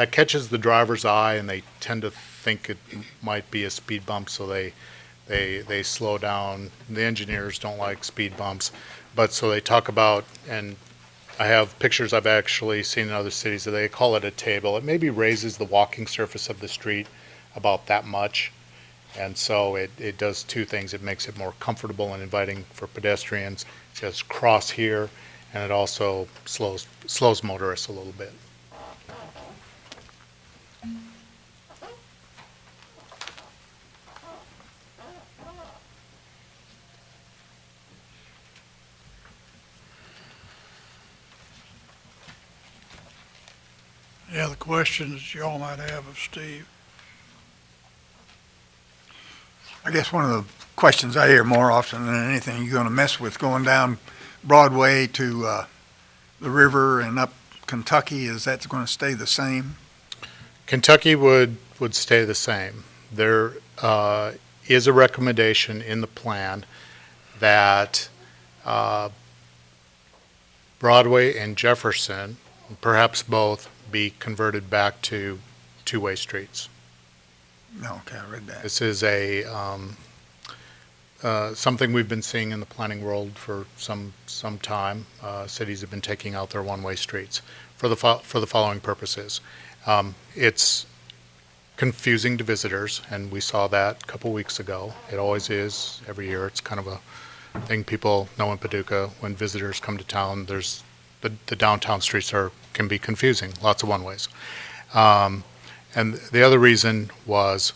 the driver's eye, and they tend to think it might be a speed bump, so they slow down. The engineers don't like speed bumps, but so they talk about, and I have pictures I've actually seen in other cities, that they call it a table. It maybe raises the walking surface of the street about that much. And so it does two things. It makes it more comfortable and inviting for pedestrians. It says cross here, and it also slows motorists a little bit. Any other questions y'all might have of Steve? I guess one of the questions I hear more often than anything, you're gonna mess with going down Broadway to, the river and up Kentucky, is that gonna stay the same? Kentucky would stay the same. There is a recommendation in the plan that Broadway and Jefferson, perhaps both, be converted back to two-way streets. No, okay, I read that. This is something we've been seeing in the planning world for some time. Cities have been taking out their one-way streets for the following purposes. It's confusing to visitors, and we saw that a couple weeks ago. It always is every year. It's kind of a thing people know in Paducah. When visitors come to town, there's the downtown streets can be confusing, lots of one-ways. And the other reason was,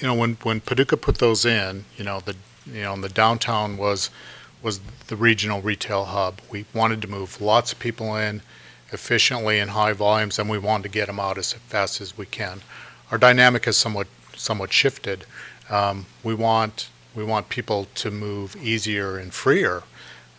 when Paducah put those in, the downtown was the regional retail hub. We wanted to move lots of people in efficiently in high volumes, and we wanted to get them out as fast as we can. Our dynamic has somewhat shifted. We want people to move easier and freer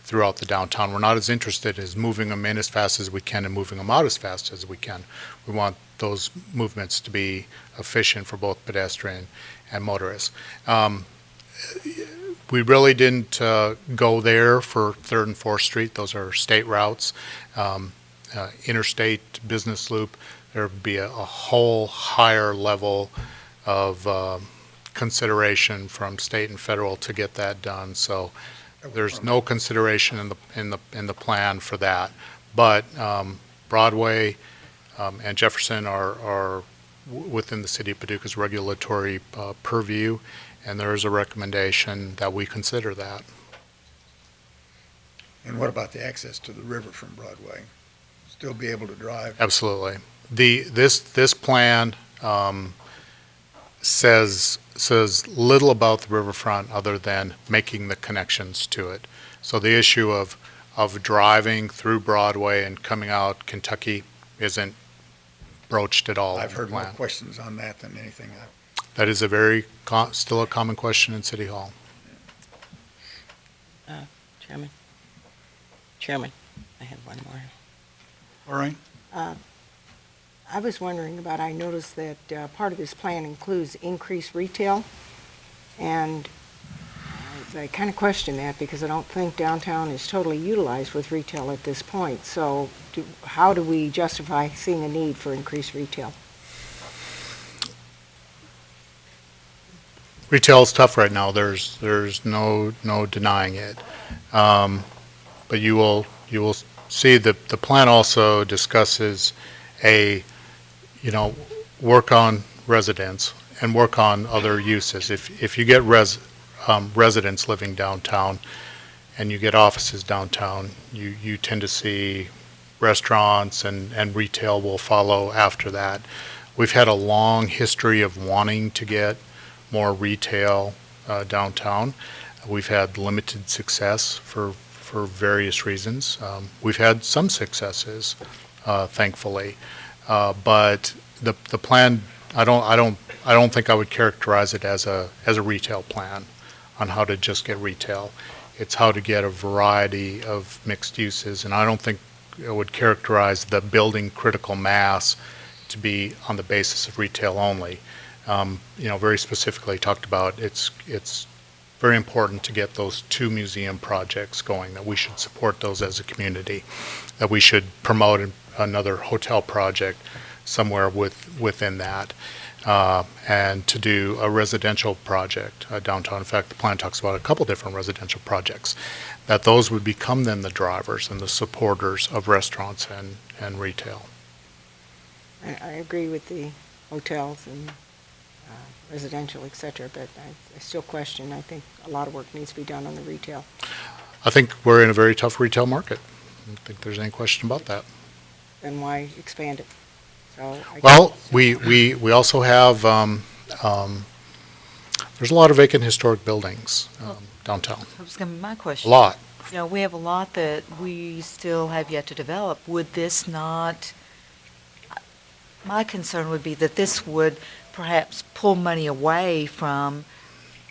throughout the downtown. We're not as interested as moving them in as fast as we can and moving them out as fast as we can. We want those movements to be efficient for both pedestrian and motorists. We really didn't go there for 3rd and 4th Street. Those are state routes. Interstate business loop, there would be a whole higher level of consideration from state and federal to get that done. So there's no consideration in the plan for that. But Broadway and Jefferson are within the city of Paducah's regulatory purview, and there is a recommendation that we consider that. And what about the access to the river from Broadway? Still be able to drive? Absolutely. This plan says little about the riverfront other than making the connections to it. So the issue of driving through Broadway and coming out Kentucky isn't broached at all. I've heard in the more plan. questions on that than anything. That is still a common question in City Hall. Chairman, I have one more. Lorraine? I was wondering I noticed that part of this plan includes increased retail, and I kind of question that because I don't think downtown is totally utilized with retail at this point. So how do we justify seeing a need for increased retail? Retail is tough right now. There's no denying it. But you will see that the plan also discusses work on residents and work on other uses. If you get residents living downtown and you get offices downtown, you tend to see restaurants and retail will follow after that. We've had a long history of wanting to get more retail downtown. We've had limited success for various reasons. We've had some successes, thankfully, but the plan, I don't think I would characterize it as a retail plan on how to just get retail. It's how to get a variety of mixed uses, and I don't think I would characterize the building critical mass to be on the basis of retail only. Very specifically talked about it's very important to get those 2 museum projects going, that we should support those as a community, that we should promote another hotel project somewhere within that, and to do a residential project downtown. In fact, the plan talks about a couple different residential projects, that those would become then the drivers and the supporters of restaurants and retail. I agree with the hotels and residential, et cetera, but I still question, I think a lot of work needs to be done on the retail. I think we're in a very tough retail market. I don't think there's any question about that. Then why expand it? So I Well, guess- we also have, there's a lot of vacant historic buildings downtown. That was going to be my A question. lot. You know, we have a lot that we still have yet to develop. Would this not, my concern would be that this would perhaps pull money away from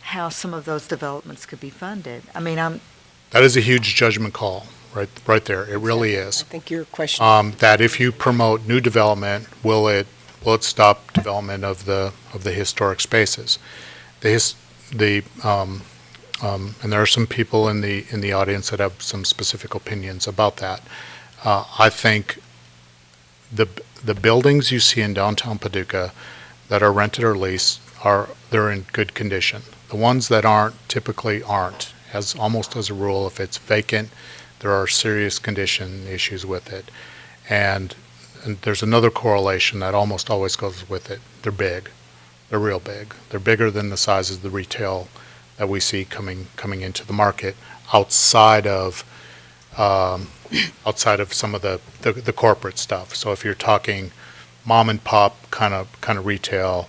how some of those developments could be funded. I mean, That is a huge judgment call, right there. It really I is. think your question, That if you promote new development, will it stop development of the historic spaces? And there are some people in the audience that have some specific opinions about that. I think the buildings you see in downtown Paducah that are rented or leased they're in good condition. The ones that aren't typically aren't. Almost as a rule, if it's vacant, there are serious condition issues with it. And there's another correlation that almost always goes with it. They're big. They're real big. They're bigger than the size of the retail that we see coming into the market outside of some of the corporate stuff. So if you're talking mom and pop kind of retail,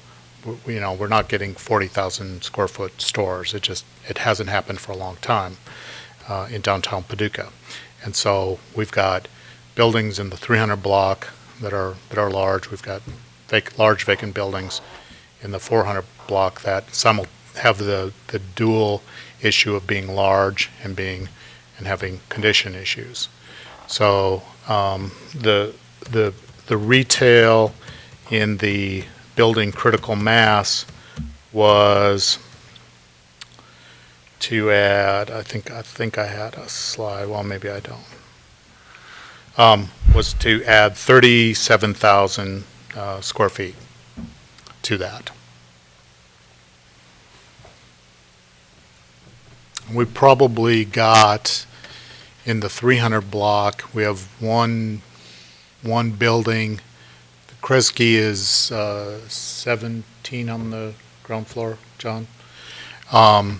we're not getting 40,000 square foot stores. It hasn't happened for a long time in downtown Paducah. And so we've got buildings in the 300 block that are large. We've got large vacant buildings in the 400 block that some will have the dual issue of being large and having condition issues. So the retail in the building critical mass was to add, I think I had a slide, well, maybe I don't, was to add 37,000 square feet to that. We probably got, in the 300 block, we have one building. The Kresge is 17 on the ground floor, John, all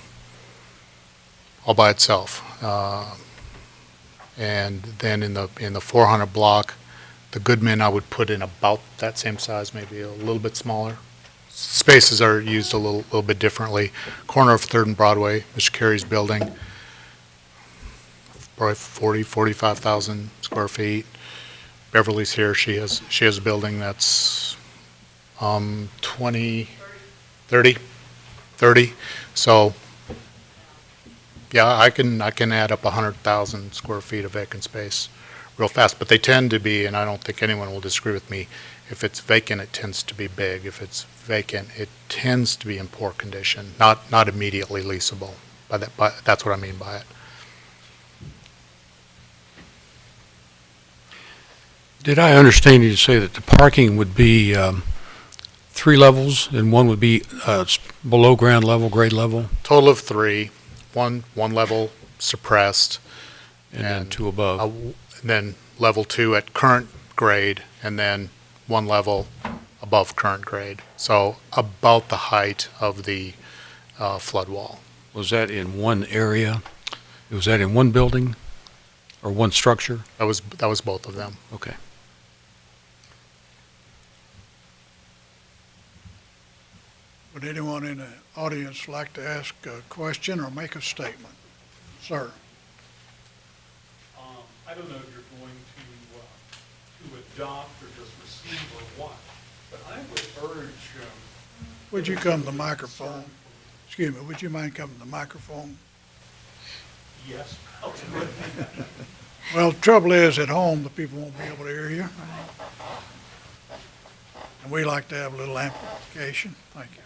by itself. And then in the 400 block, the Goodman I would put in about that same size, maybe a little bit smaller. Spaces are used a little bit differently. Corner of 3rd and Broadway, Mr. Carey's building, probably 45,000 square feet. Beverly's here, she has a building that's 30. So yeah, I can add up 100,000 square feet of vacant space real fast, but they tend to be, and I don't think anyone will disagree with me, if it's vacant, it tends to be big. If it's vacant, it tends to be in poor condition, not immediately leasable. That's what I mean by it. Did I understand you to say that the parking would be 3 levels and one would be below ground level, grade level, Total of 3, one level suppressed, and then And, 2 above? and then level 2 at current grade, and then 1 level above current grade. So about the height of the flood wall. Was that in one area? Was that in one building or one structure? That was both of them. Okay. Would anyone in the audience like to ask a question or make a statement? Sir? I don't know if you're going to adopt or just receive or what, but I would urge, Would you come to the microphone? Excuse me, would you mind coming to the microphone? yes, I'll do it. Well, the trouble is, at home, the people won't be able to hear you. And we like to have a little amplification. Thank you.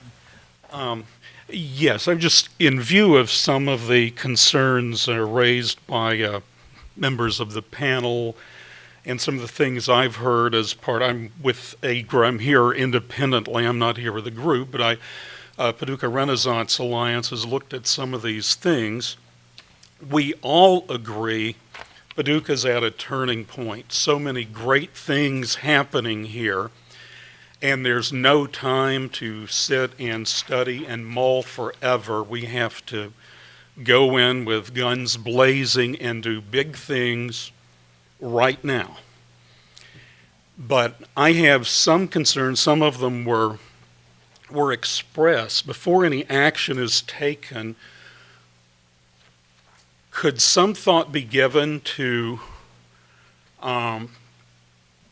Yes, I'm just, in view of some of the concerns raised by members of the panel and some of the things I've heard as part, I'm with AGRA, I'm here independently, I'm not here with a group, but Paducah Renaissance Alliance has looked at some of these things. We all agree Paducah's at a turning point. So many great things happening here, and there's no time to sit and study and mull forever. We have to go in with guns blazing and do big things right now. But I have some concerns. Some of them were expressed before any action is taken. Could some thought be given to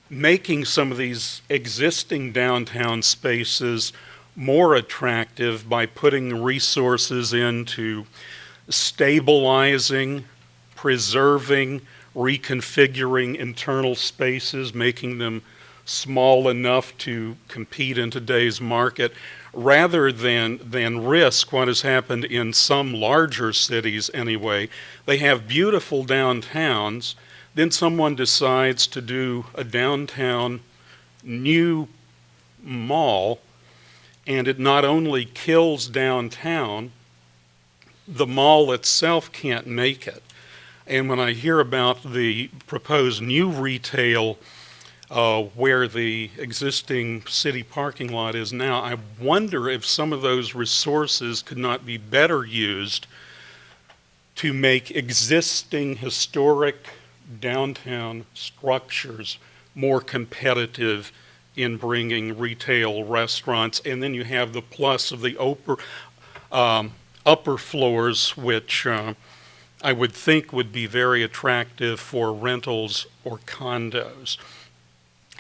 making some of these existing downtown spaces more attractive by putting resources into stabilizing, preserving, reconfiguring internal spaces, making them small enough to compete in today's market, rather than risk what has happened in some larger cities anyway. They have beautiful downtowns, then someone decides to do a downtown new mall, and it not only kills downtown, the mall itself can't make it. And when I hear about the proposed new retail where the existing city parking lot is now, I wonder if some of those resources could not be better used to make existing historic downtown structures more competitive in bringing retail restaurants. And then you have the plus of the upper floors, which I would think would be very attractive for rentals or condos.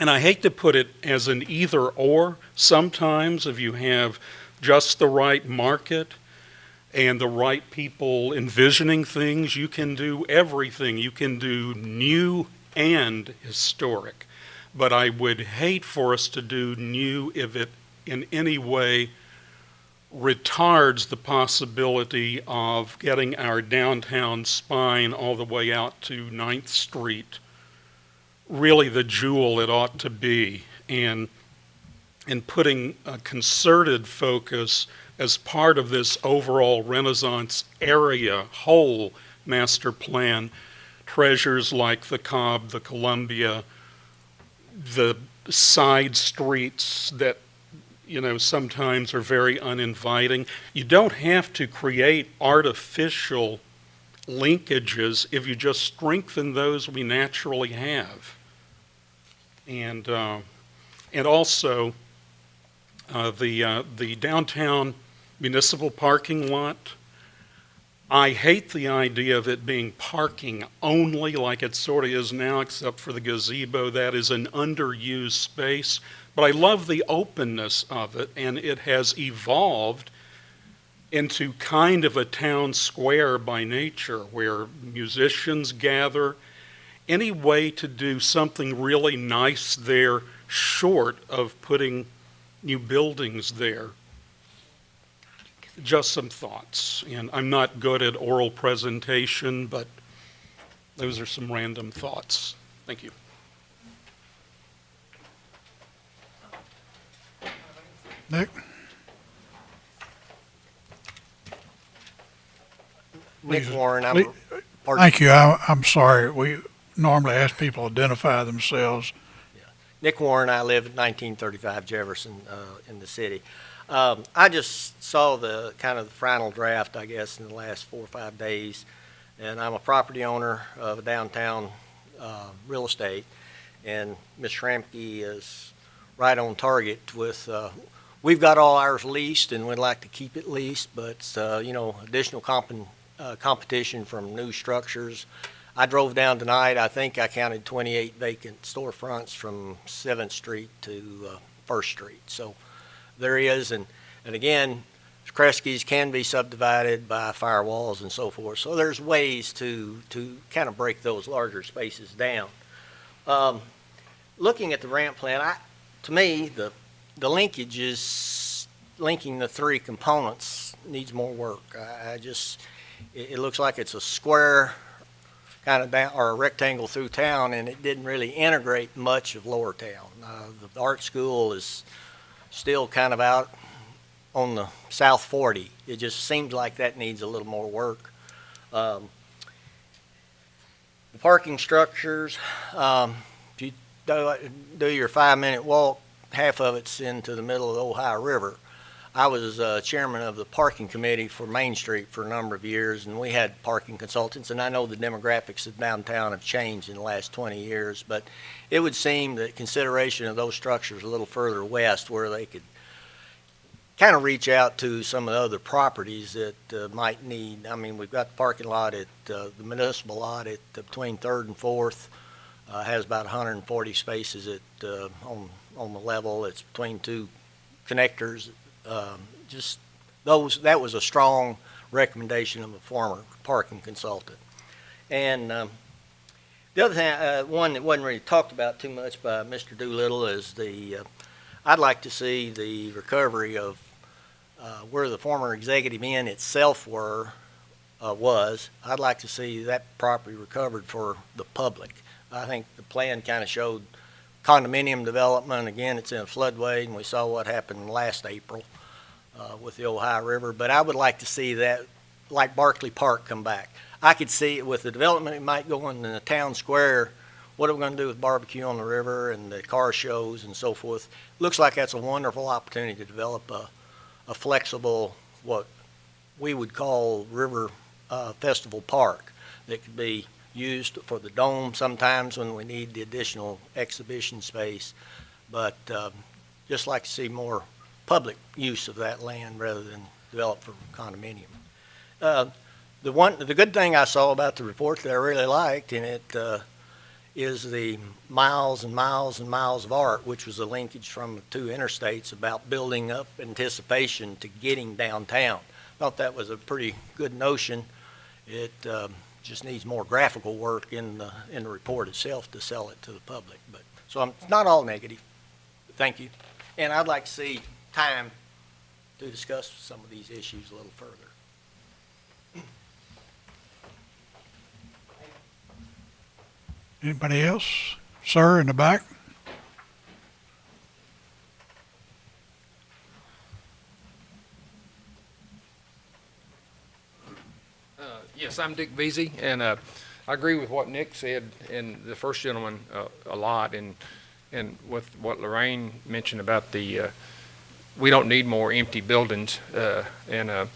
And I hate to put it as an either or. Sometimes if you have just the right market and the right people envisioning things, you can do everything. You can do new and historic. But I would hate for us to do new if it in any way retards the possibility of getting our downtown spine all the way out to 9th Street really the jewel it ought to be, and putting a concerted focus as part of this overall Renaissance area whole master plan, treasures like the Cobb, the Columbia, the side streets that sometimes are very uninviting. You don't have to create artificial linkages if you just strengthen those we naturally have. And also the downtown municipal parking lot, I hate the idea of it being parking only like it sort of is now, except for the gazebo. That is an underused space. But I love the openness of it, and it has evolved into kind of a town square by nature where musicians gather. Any way to do something really nice there, short of putting new buildings there. Just some thoughts. And I'm not good at oral presentation, but those are some random thoughts. Thank you. Nick? Nick Please, Warren, pardon. Thank you. I'm sorry. We normally ask people to identify themselves. Nick Warren, I live at 1935 Jefferson in the city. I just saw the kind of the final draft, I guess, in the last 4 or 5 days, and I'm a property owner of downtown real estate, and Ms. Schramke is right on target with, we've got all ours leased, and we'd like to keep it leased, but, additional competition from new structures. I drove down tonight. I think I counted 28 vacant storefronts from 7th Street to 1st Street. So there is, and again, Kresge's can be subdivided by firewalls and so forth. So there's ways to kind of break those larger spaces down. Looking at the ramp plan, to me, the linkage is linking the three components needs more work. It looks like it's a square kind of down, or a rectangle through town, and it didn't really integrate much of Lower Town. The art school is still kind of out on the South 40. It just seems like that needs a little more work. The parking structures, if you do your 5-minute walk, half of it's into the middle of the Ohio River. I was chairman of the parking committee for Main Street for a number of years, and we had parking consultants, and I know the demographics of downtown have changed in the last 20 years, but it would seem that consideration of those structures a little further west where they could kind of reach out to some of the other properties that might need. I mean, we've got the parking lot at the municipal lot at between 3rd and 4th, has about 140 spaces on the level. It's between two connectors. That was a strong recommendation of a former parking consultant. And the other thing, one that wasn't really talked about too much by Mr. Doolittle is I'd like to see the recovery of where the former Executive Inn itself was. I'd like to see that property recovered for the public. I think the plan kind of showed condominium development. Again, it's in a floodway, and we saw what happened last April with the Ohio River. But I would like to see that, like Barclay Park, come back. I could see it with the development it might go in the town square. What are we going to do with barbecue on the river and the car shows and so forth? Looks like that's a wonderful opportunity to develop a flexible, what we would call river festival park that could be used for the dome sometimes when we need the additional exhibition space. But just like to see more public use of that land rather than develop for condominium. The good thing I saw about the report that I really liked in it is the miles and miles and miles of art, which was a linkage from the two interstates about building up anticipation to getting downtown. Thought that was a pretty good notion. It just needs more graphical work in the report itself to sell it to the public. But so it's not all negative. Thank you. And I'd like to see time to discuss some of these issues a little further. Anybody else? Sir, in the back? Yes, I'm Dick Veazey, and I agree with what Nick said and the first gentleman a lot, and with what Lorraine mentioned about we don't need more empty buildings, and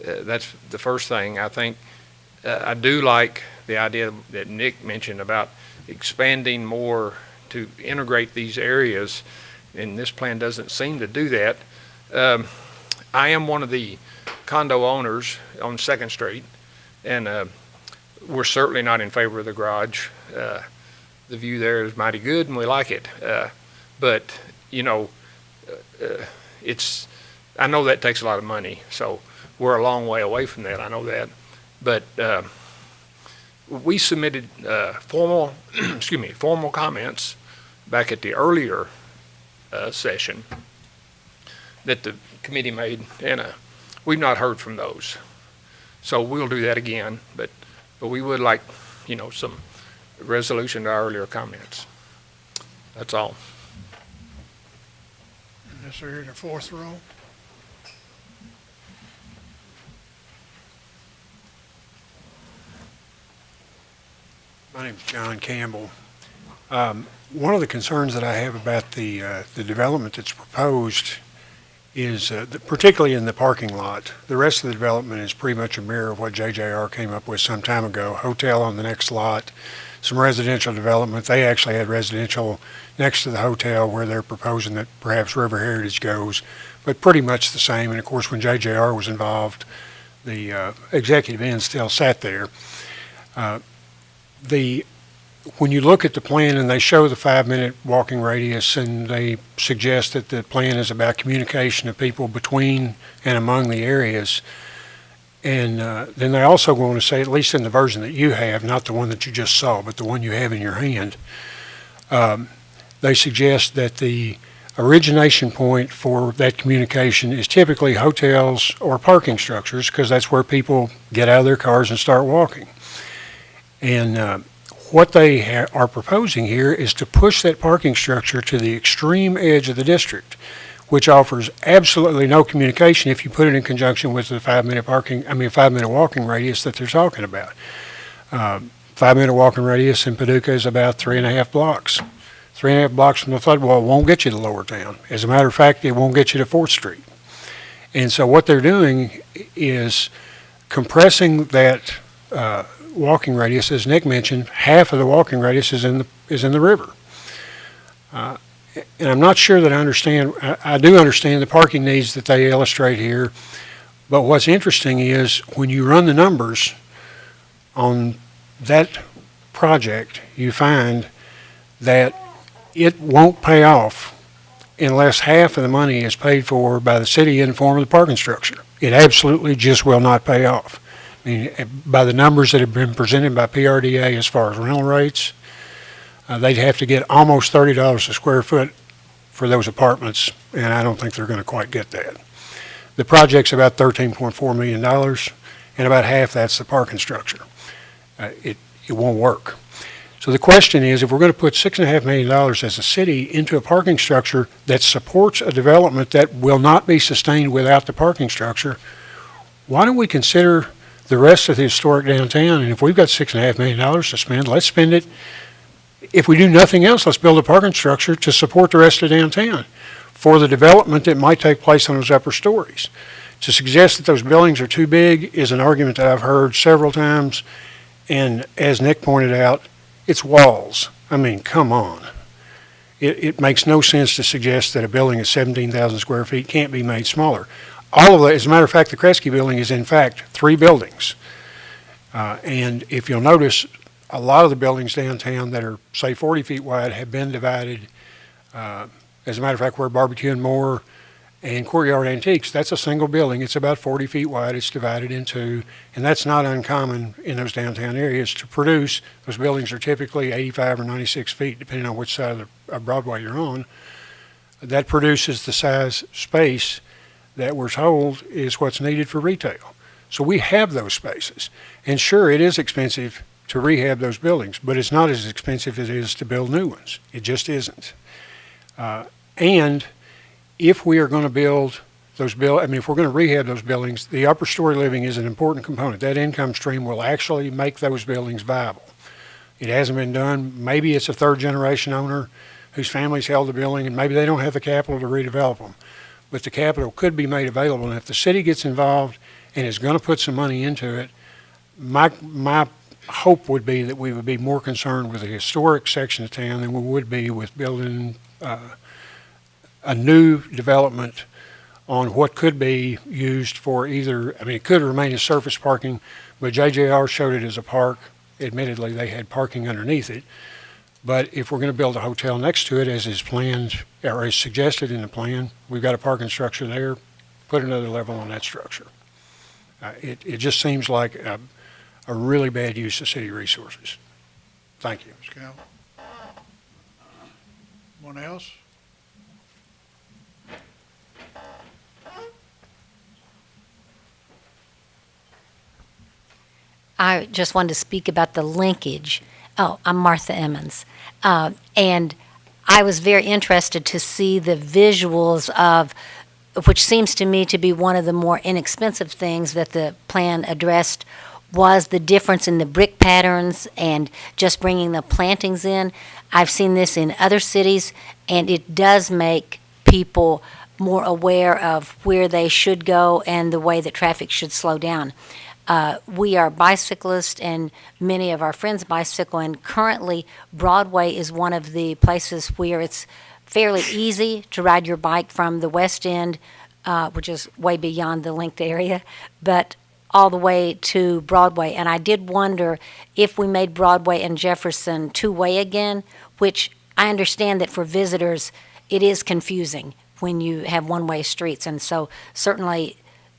that's the first thing. I think I do like the idea that Nick mentioned about expanding more to integrate these areas, and this plan doesn't seem to do that. I am one of the condo owners on 2nd Street, and we're certainly not in favor of the garage. The view there is mighty good, and we like it. But, you know, I know that takes a lot of money, so we're a long way away from that. I know that. But we submitted formal comments back at the earlier session that the committee made, and we've not heard from those. So we'll do that again, but we would like, some resolution to our earlier comments. That's all. Yes, sir, in the 4th row. My name's John Campbell. One of the concerns that I have about the development that's proposed is, particularly in the parking lot, the rest of the development is pretty much a mirror of what JJR came up with some time ago. Hotel on the next lot, some residential development. They actually had residential next to the hotel where they're proposing that perhaps River Heritage goes, but pretty much the same. And of course, when JJR was involved, the Executive Inn still sat there. When you look at the plan and they show the 5-minute walking radius, and they suggest that the plan is about communication of people between and among the areas, and then they also go on to say, at least in the version that you have, not the one that you just saw, but the one you have in your hand, they suggest that the origination point for that communication is typically hotels or parking structures, because that's where people get out of their cars and start walking. And what they are proposing here is to push that parking structure to the extreme edge of the district, which offers absolutely no communication if you put it in conjunction with the 5-minute walking radius that they're talking about. 5-minute walking radius in Paducah is about 3.5 blocks. 3.5 blocks from the floodwall won't get you to Lower Town. As a matter of fact, it won't get you to 4th Street. And so what they're doing is compressing that walking radius. As Nick mentioned, half of the walking radius is in the river. And I'm not sure that I understand. I do understand the parking needs that they illustrate here. But what's interesting is when you run the numbers on that project, you find that it won't pay off unless half of the money is paid for by the city in the form of the parking structure. It absolutely just will not pay off. I mean, by the numbers that have been presented by PRDA as far as rental rates, they'd have to get almost $30 a square foot for those apartments, and I don't think they're going to quite get that. The project's about $13.4 million, and about half that's the parking structure. It won't work. So the question is, if we're going to put $6.5 million as a city into a parking structure that supports a development that will not be sustained without the parking structure, why don't we consider the rest of the historic downtown? And if we've got $6.5 million to spend, let's spend it. If we do nothing else, let's build a parking structure to support the rest of downtown for the development that might take place on those upper stories. To suggest that those buildings are too big is an argument that I've heard several times. And as Nick pointed out, it's walls. I mean, come on. It makes no sense to suggest that a building of 17,000 square feet can't be made smaller. All of that, as a matter of fact, the Kresge building is in fact 3 buildings. And if you'll notice, a lot of the buildings downtown that are, say, 40 feet wide have been divided. As a matter of fact, where Barbecue and More and Courtyard Antiques, that's a single building. It's about 40 feet wide. It's divided in 2, and that's not uncommon in those downtown areas to produce. Those buildings are typically 85 or 96 feet, depending on which side of Broadway you're on. That produces the size space that we're told is what's needed for retail. So we have those spaces. And sure, it is expensive to rehab those buildings, but it's not as expensive as it is to build new ones. It just isn't. And if we are going to build those if we're going to rehab those buildings, the upper story living is an important component. That income stream will actually make those buildings viable. It hasn't been done. Maybe it's a 3rd-generation owner whose family's held the building, and maybe they don't have the capital to redevelop them. But the capital could be made available, and if the city gets involved and is going to put some money into it, my hope would be that we would be more concerned with the historic section of town than we would be with building a new development on what could be used for either, it could remain as surface parking, but JJR showed it as a park. Admittedly, they had parking underneath it. But if we're going to build a hotel next to it, as is planned, or as suggested in the plan, we've got a parking structure there, put another level on that structure. It just seems like a really bad use of city resources. Thank you. Mr. Campbell. Anyone else? I just wanted to speak about the linkage. Oh, I'm Martha Emmons. And I was very interested to see the visuals of, which seems to me to be one of the more inexpensive things that the plan addressed, was the difference in the brick patterns and just bringing the plantings in. I've seen this in other cities, and it does make people more aware of where they should go and the way that traffic should slow down. We are bicyclists, and many of our friends bicycle, and currently Broadway is one of the places where it's fairly easy to ride your bike from the West End, which is way beyond the linked area, but all the way to Broadway. And I did wonder if we made Broadway and Jefferson two-way again, which I understand that for visitors it is confusing when you have one-way streets, and so certainly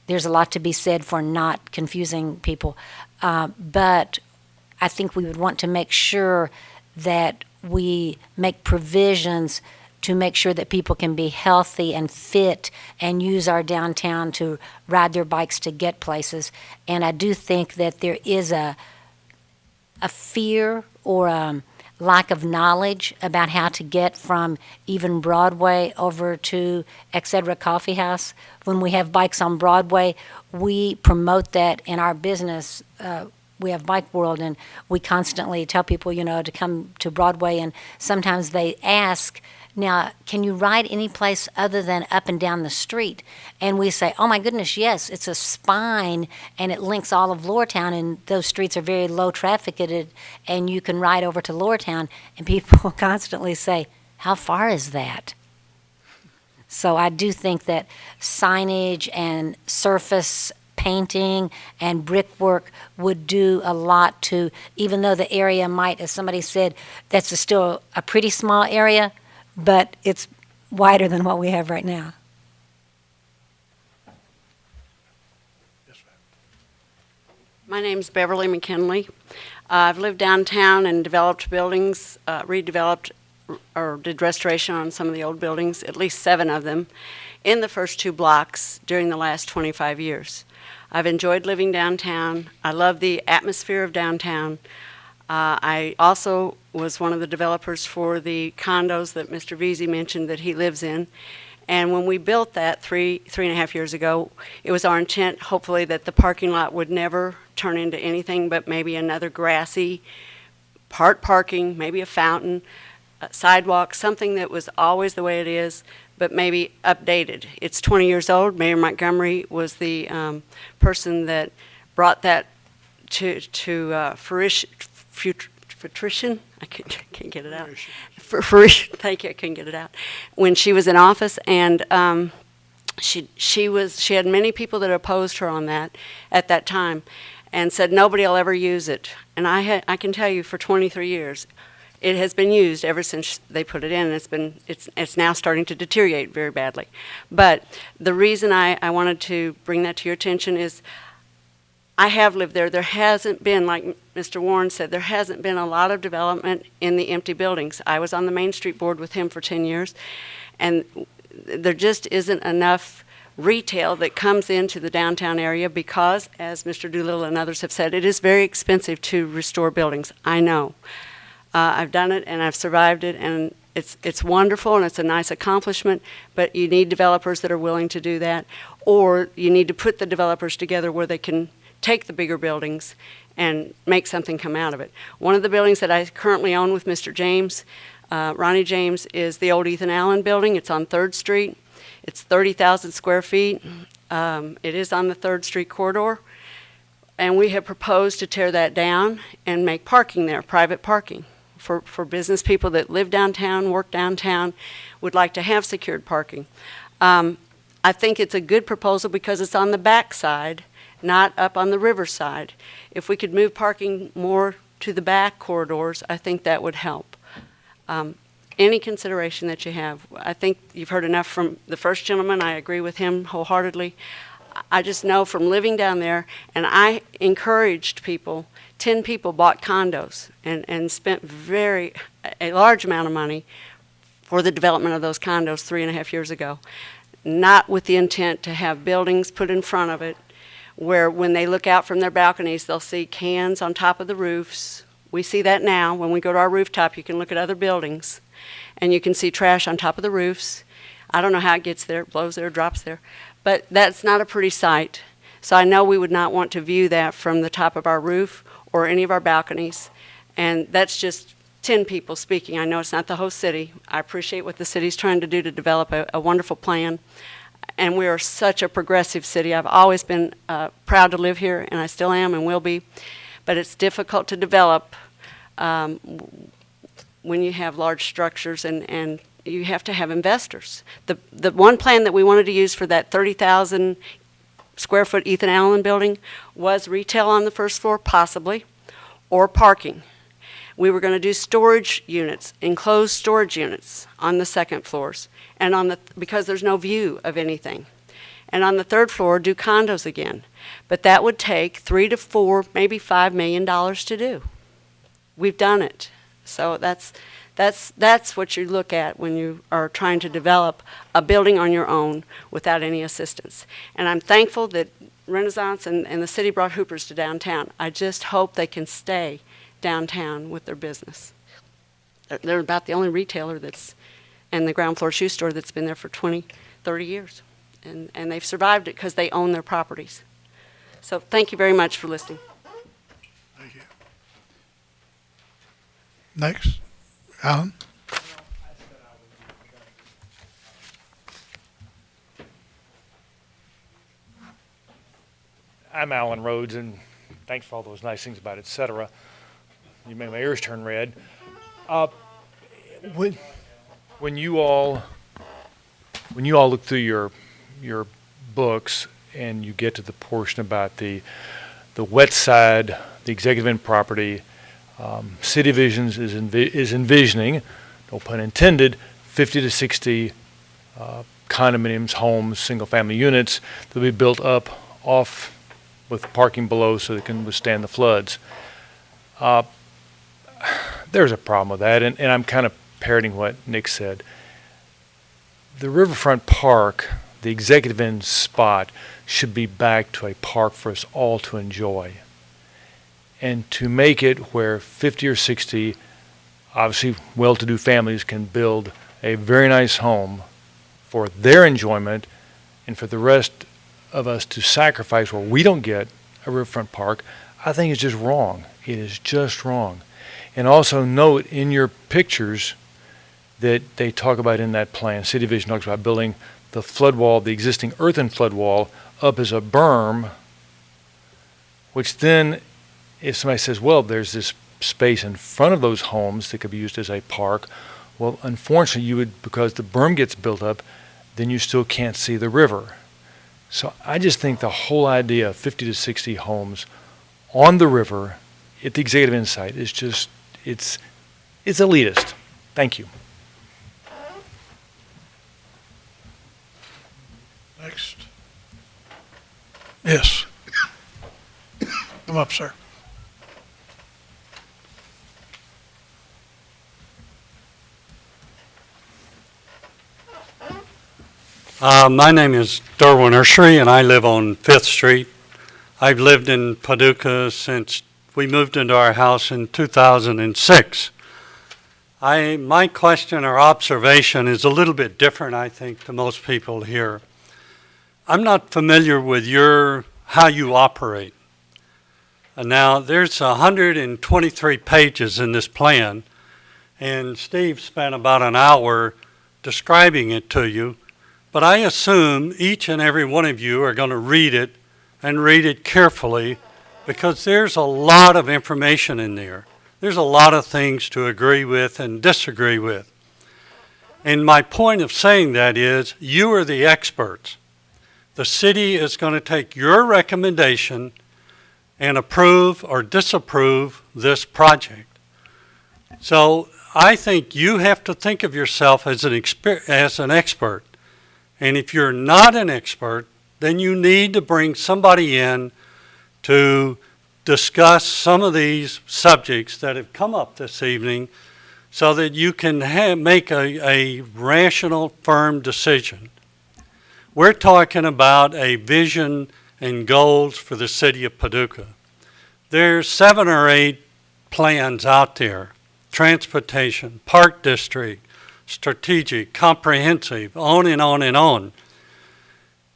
there's a lot to be said for not confusing people. But I think we would want to make sure that we make provisions to make sure that people can be healthy and fit and use our downtown to ride their bikes to get places. And I do think that there is a fear or a lack of knowledge about how to get from even Broadway over to Etc. Coffee House. When we have bikes on Broadway, we promote that in our business. We have Bike World, and we constantly tell people, to come to Broadway, and sometimes they ask, now, can you ride any place other than up and down the street? And we say, oh my goodness, yes, it's a spine, and it links all of Lower Town, and those streets are very low trafficked, and you can ride over to Lower Town. And people constantly say, how far is that? So I do think that signage and surface painting and brickwork would do a lot to, even though the area might, as somebody said, that's still a pretty small area, but it's wider than what we have right now. My name's Beverly McKinley. I've lived downtown and developed buildings, redeveloped or did restoration on some of the old buildings, at least 7 of them, in the first 2 blocks during the last 25 years. I've enjoyed living downtown. I love the atmosphere of downtown. I also was one of the developers for the condos that Mr. Veazey mentioned that he lives in. And when we built that three and a half years ago, it was our intent, hopefully, that the parking lot would never turn into anything but maybe another grassy part parking, maybe a fountain, a sidewalk, something that was always the way it is, but maybe updated. It's 20 years old. Mayor Montgomery was the person that brought that to fruition. I can't get it out. Fruition. Thank you. I couldn't get it out. When she was in office, and she had many people that opposed her on that at that time, and said nobody will ever use it. And I can tell you, for 23 years, it has been used ever since they put it in, and it's now starting to deteriorate very badly. But the reason I wanted to bring that to your attention is I have lived there. There hasn't been, like Mr. Warren said, there hasn't been a lot of development in the empty buildings. I was on the Main Street Board with him for 10 years, and there just isn't enough retail that comes into the downtown area because, as Mr. Doolittle and others have said, it is very expensive to restore buildings. I know. I've done it, and I've survived it, and it's wonderful, and it's a nice accomplishment, but you need developers that are willing to do that, or you need to put the developers together where they can take the bigger buildings and make something come out of it. One of the buildings that I currently own with Mr. James, Ronnie James, is the old Ethan Allen building. It's on 3rd Street. It's 30,000 square feet. It is on the 3rd Street corridor, and we have proposed to tear that down and make parking there, private parking. For business people that live downtown, work downtown, would like to have secured parking. I think it's a good proposal because it's on the back side, not up on the riverside. If we could move parking more to the back corridors, I think that would help. Any consideration that you have. I think you've heard enough from the first gentleman. I agree with him wholeheartedly. I just know from living down there, and I encouraged people, 10 people bought condos and spent a large amount of money for the development of those condos 3.5 years ago, not with the intent to have buildings put in front of it where when they look out from their balconies, they'll see cans on top of the roofs. We see that now. When we go to our rooftop, you can look at other buildings, and you can see trash on top of the roofs. I don't know how it gets there. It blows there, drops there. But that's not a pretty sight. So I know we would not want to view that from the top of our roof or any of our balconies. And that's just 10 people speaking. I know it's not the whole city. I appreciate what the city's trying to do to develop a wonderful plan. And we are such a progressive city. I've always been proud to live here, and I still am and will be. But it's difficult to develop when you have large structures, and you have to have investors. The one plan that we wanted to use for that 30,000 square foot Ethan Allen building was retail on the first floor, possibly, or parking. We were going to do storage units, enclosed storage units on the second floors, and because there's no view of anything. And on the 3rd floor, do condos again. But that would take $3 to $4, maybe $5 million to do. We've done it. So that's That's what you look at when you are trying to develop a building on your own without any assistance. And I'm thankful that Renaissance and the city brought Hoopers to downtown. I just hope they can stay downtown with their business. They're about the only retailer and the ground floor shoe store that's been there for 20, 30 years. And they've survived it because they own their properties. So thank you very much for listening. Thank you. Next, Alan? I'm Alan Rhodes, and thanks for all those nice things about et cetera. You made my ears turn red. When you all look through your books and you get to the portion about the west side, the executive end property, City Visions is envisioning, no pun intended, 50 to 60 condominiums, homes, single-family units that will be built up off with parking below so they can withstand the floods. There's a problem with that, and I'm kind of parroting what Nick said. The Riverfront Park, the executive end spot, should be back to a park for us all to enjoy. And to make it where 50 or 60, obviously well-to-do families can build a very nice home for their enjoyment, and for the rest of us to sacrifice where we don't get a riverfront park, I think is just wrong. It is just wrong. And also note in your pictures that they talk about in that plan, City Vision talks about building the flood wall, the existing earthen flood wall, up as a berm, which then, if somebody says, well, there's this space in front of those homes that could be used as a park, well, unfortunately, you would, because the berm gets built up, then you still can't see the river. So I just think the whole idea of 50 to 60 homes on the river at the executive end site is just, it's elitist. Thank you. Next. Yes. Come up, sir. My name is Derwin Urshery, and I live on 5th Street. I've lived in Paducah since we moved into our house in 2006. My question or observation is a little bit different, I think, to most people here. I'm not familiar with how you operate. Now, there's 123 pages in this plan, and Steve spent about an hour describing it to you. But I assume each and every one of you are going to read it and read it carefully, because there's a lot of information in there. There's a lot of things to agree with and disagree with. And my point of saying that is, you are the experts. The city is going to take your recommendation and approve or disapprove this project. So I think you have to think of yourself as an expert. And if you're not an expert, then you need to bring somebody in to discuss some of these subjects that have come up this evening so that you can make a rational, firm decision. We're talking about a vision and goals for the city of Paducah. There's 7 or 8 plans out there: transportation, park district, strategic, comprehensive, on and on and on.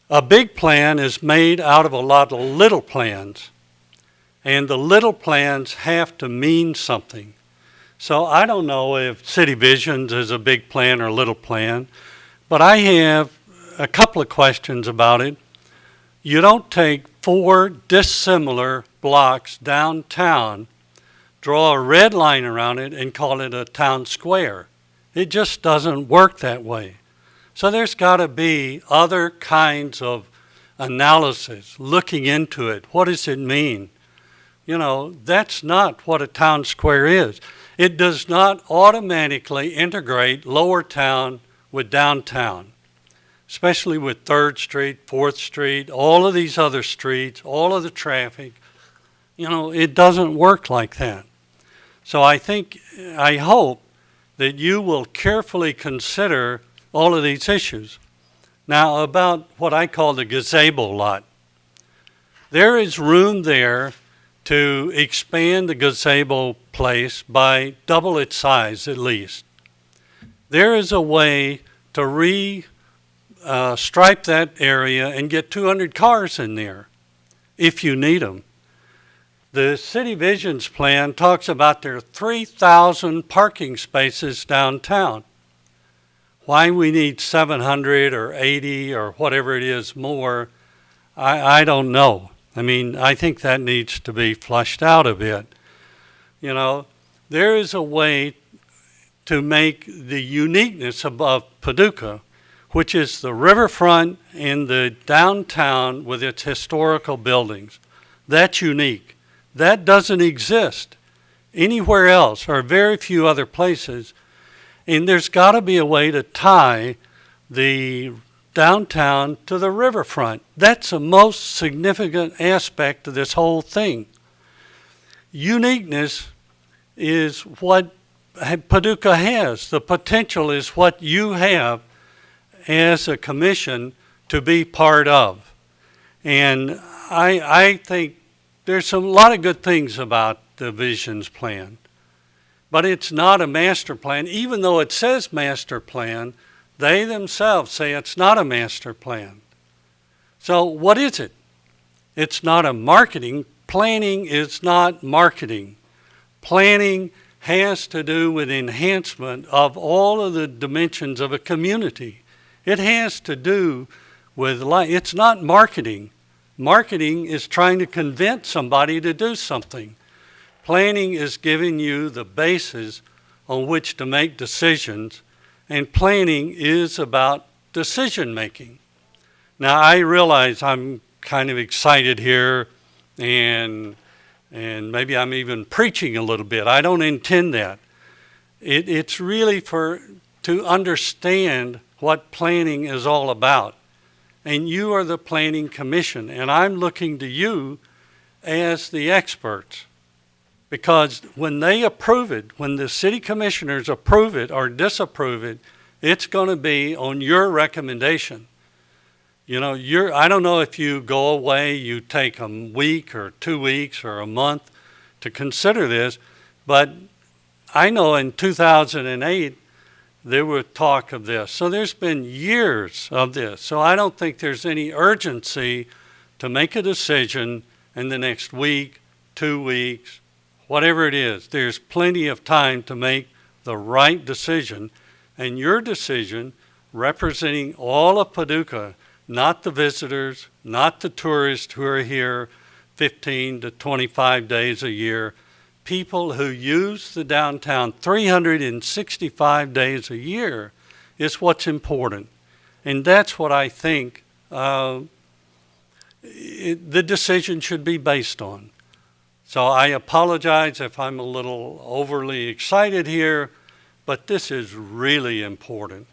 A big plan is made out of a lot of little plans, and the little plans have to mean something. So I don't know if City Visions is a big plan or a little plan, but I have a couple of questions about it. You don't take 4 dissimilar blocks downtown, draw a red line around it, and call it a town square. It just doesn't work that way. So there's got to be other kinds of analysis, looking into it. What does it mean? You know, that's not what a town square is. It does not automatically integrate Lower Town with downtown, especially with 3rd Street, 4th Street, all of these other streets, all of the traffic. You know, it doesn't work like that. So I hope that you will carefully consider all of these issues. Now, about what I call the gazebo lot. There is room there to expand the gazebo place by double its size at least. There is a way to stripe that area and get 200 cars in there if you need them. The City Visions plan talks about there are 3,000 parking spaces downtown. Why we need 700 or 80 or whatever it is more, I don't know. I mean, I think that needs to be flushed out a bit. You know, there is a way to make the uniqueness of Paducah, which is the riverfront and the downtown with its historical buildings. That's unique. That doesn't exist anywhere else or very few other places. And there's got to be a way to tie the downtown to the riverfront. That's the most significant aspect of this whole thing. Uniqueness is what Paducah has. The potential is what you have as a commission to be part of. And I think there's a lot of good things about the Visions Plan. But it's not a master plan. Even though it says master plan, they themselves say it's not a master plan. So what is it? It's not a marketing. Planning is not marketing. Planning has to do with enhancement of all of the dimensions of a community. It has to do with life. It's not marketing. Marketing is trying to convince somebody to do something. Planning is giving you the basis on which to make decisions, and planning is about decision making. Now, I realize I'm kind of excited here, and maybe I'm even preaching a little bit. I don't intend that. It's really to understand what planning is all about. And you are the Planning Commission, and I'm looking to you as the experts. Because when they approve it, when the city commissioners approve it or disapprove it, it's going to be on your recommendation. You know, I don't know if you go away, you take a week or 2 weeks or a month to consider this, but I know in 2008 there was talk of this. So there's been years of this. So I don't think there's any urgency to make a decision in the next week, 2 weeks, whatever it is. There's plenty of time to make the right decision, and your decision representing all of Paducah, not the visitors, not the tourists who are here 15 to 25 days a year, people who use the downtown 365 days a year is what's important. And that's what I think the decision should be based on. So I apologize if I'm a little overly excited here, but this is really important.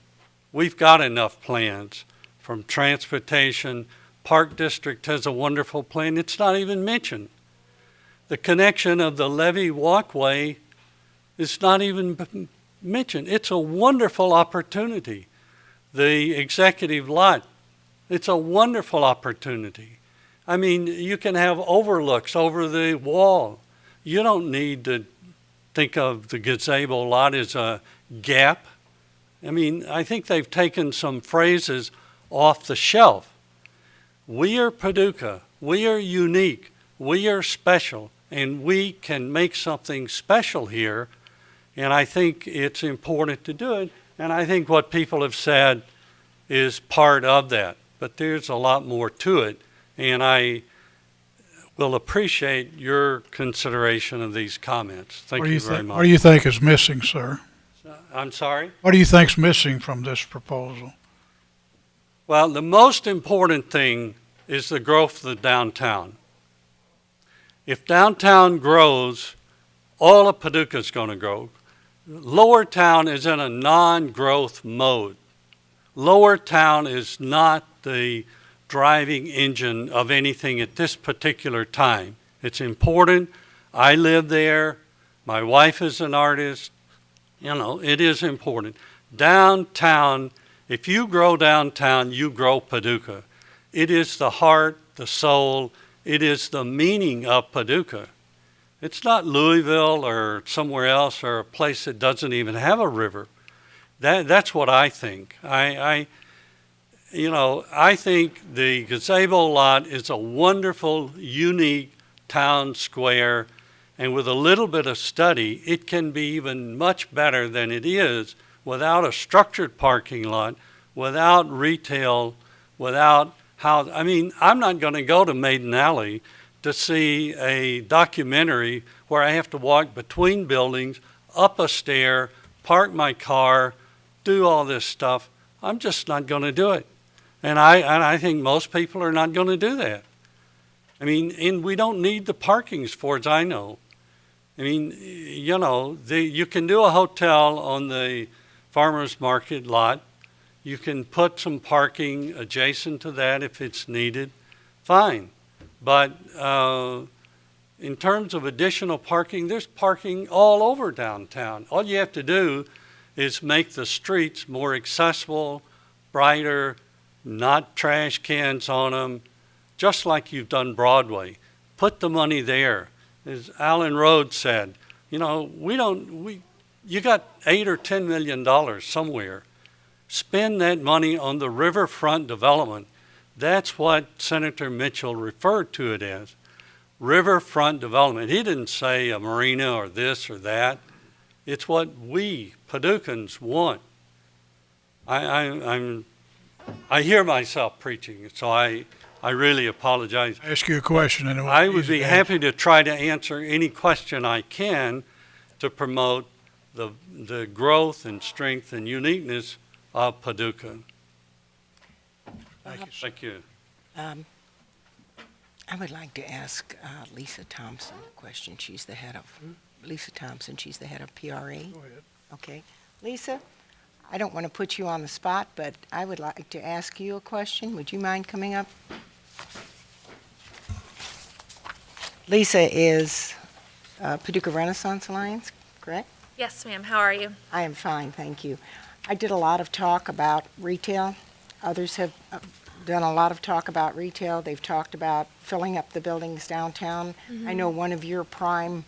We've got enough plans from transportation. Park District has a wonderful plan. It's not even mentioned. The connection of the Levee Walkway is not even mentioned. It's a wonderful opportunity. The executive lot, it's a wonderful opportunity. I mean, you can have overlooks over the wall. You don't need to think of the gazebo lot as a gap. I mean, I think they've taken some phrases off the shelf. We are Paducah. We are unique. We are special, and we can make something special here, and I think it's important to do it, and I think what people have said is part of that, but there's a lot more to it, and I will appreciate your consideration of these comments. Thank you very much. What do you think is missing, sir? I'm sorry? What do you think's missing from this proposal? Well, the most important thing is the growth of the downtown. If downtown grows, all of Paducah is going to grow. Lower Town is in a non-growth mode. Lower Town is not the driving engine of anything at this particular time. It's important. I live there. My wife is an artist. You know, it is important. Downtown, if you grow downtown, you grow Paducah. It is the heart, the soul, it is the meaning of Paducah. It's not Louisville or somewhere else or a place that doesn't even have a river. That's what I think. I think the gazebo lot is a wonderful, unique town square, and with a little bit of study, it can be even much better than it is without a structured parking lot, without retail, without how, I mean, I'm not going to go to Maiden Alley to see a documentary where I have to walk between buildings, up a stair, park my car, do all this stuff. I'm just not going to do it. And I think most people are not going to do that. I mean, and we don't need the parking as far as I know. I mean, you know, you can do a hotel on the farmer's market lot. You can put some parking adjacent to that if it's needed. Fine. But in terms of additional parking, there's parking all over downtown. All you have to do is make the streets more accessible, brighter, not trash cans on them, just like you've done Broadway. Put the money there. As Allen Rhodes said, you know, you got $8 or $10 million somewhere. Spend that money on the riverfront development. That's what Senator Mitchell referred to it as, riverfront development. He didn't say a marina or this or that. It's what we Paducans want. I hear myself preaching, so I really apologize. Ask you a question. And I would be happy to try to answer any question I can to promote the growth and strength and uniqueness of Paducah. Thank you. I would like to ask Lisa Thompson a question. She's the head of, Lisa Thompson, she's the head of PRA. Go ahead. Okay. Lisa, I don't want to put you on the spot, but I would like to ask you a question. Would you mind coming up? Lisa is Paducah Renaissance Alliance, correct? Yes, ma'am. How are you? I am fine, thank you. I did a lot of talk about retail. Others have done a lot of talk about retail. They've talked about filling up the buildings downtown. I know one of your prime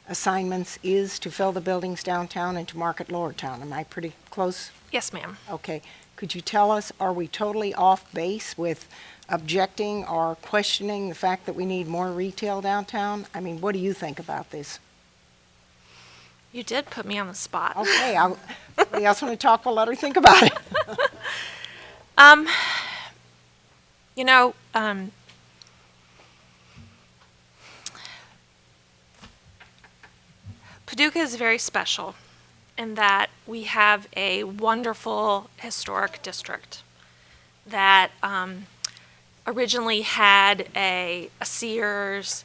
assignments is to fill the buildings downtown and to market Lower Town. Am I pretty close? Yes, ma'am. Okay. Could you tell us, are we totally off base with objecting or questioning the fact that we need more retail downtown? I mean, what do you think about this? You did put me on the spot. Okay. Anybody else want to talk? We'll let her think about it. You know, Paducah is very special in that we have a wonderful historic district that originally had a Sears,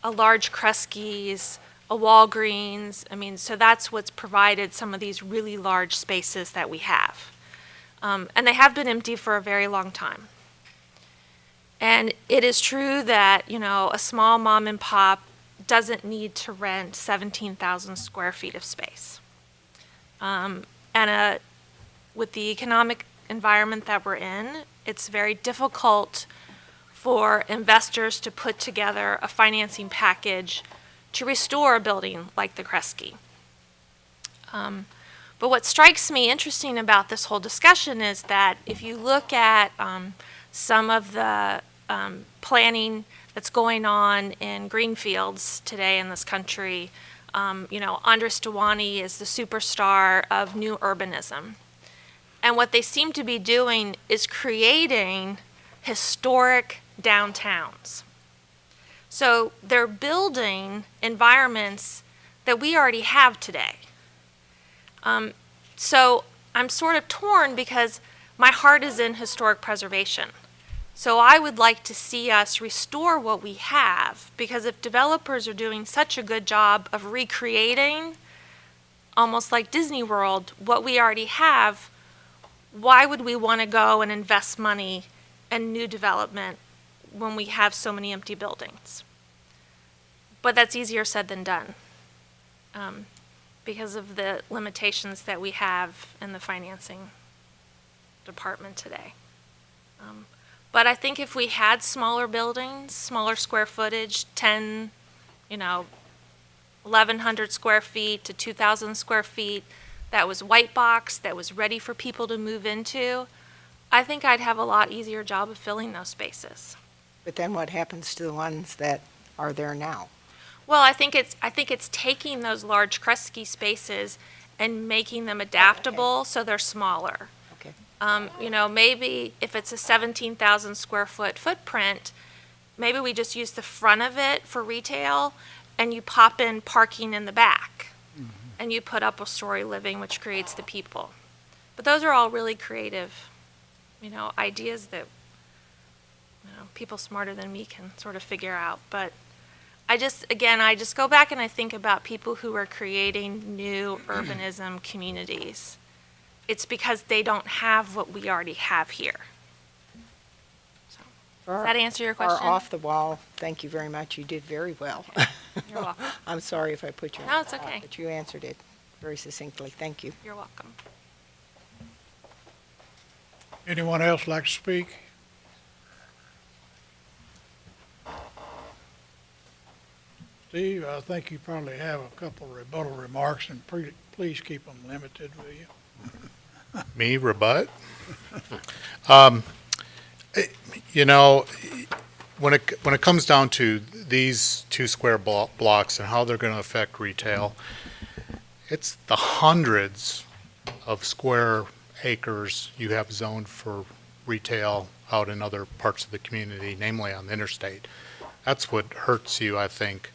a large Kresge's, a Walgreens. I mean, so that's what's provided some of these really large spaces that we have. And they have been empty for a very long time. And it is true that, you know, a small mom and pop doesn't need to rent 17,000 square feet of space. With the economic environment that we're in, it's very difficult for investors to put together a financing package to restore a building like the Kresge. But what strikes me interesting about this whole discussion is that if you look at some of the planning that's going on in greenfields today in this country, you know, Andres Dewani is the superstar of new urbanism. And what they seem to be doing is creating historic downtowns. So they're building environments that we already have today. So I'm sort of torn because my heart is in historic preservation. So I would like to see us restore what we have, because if developers are doing such a good job of recreating, almost like Disney World, what we already have, why would we want to go and invest money in new development when we have so many empty buildings? But that's easier said than done. because of the limitations that we have in the financing department today. But I think if we had smaller buildings, smaller square footage, 10, 1,100 square feet to 2,000 square feet, that was white box, that was ready for people to move into, I think I'd have a lot easier job of filling those spaces. But then what happens to the ones that are there now? Well, I think it's taking those large Kresge spaces and making them adaptable so they're smaller. Okay. Maybe if it's a 17,000 square foot footprint, maybe we just use the front of it for retail and you pop in parking in the back and you put up a story living, which creates the people. But those are all really creative, ideas that, people smarter than me can sort of figure out. But I just go back and I think about people who are creating new urbanism communities. It's because they don't have what we already have here. So, does that answer your question? Or off the wall, thank you very much. You did very well. You're welcome. I'm sorry if I put you on No, the it's spot, okay. but you answered it very succinctly. Thank you. You're welcome. Anyone else like to speak? Steve, I think you probably have a couple of rebuttal remarks, and please keep them limited, will you? Me rebut? When it comes down to these 2 square blocks and how they're going to affect retail, it's the hundreds of square acres you have zoned for retail out in other parts of the community, namely on the interstate. That's what hurts you, I think,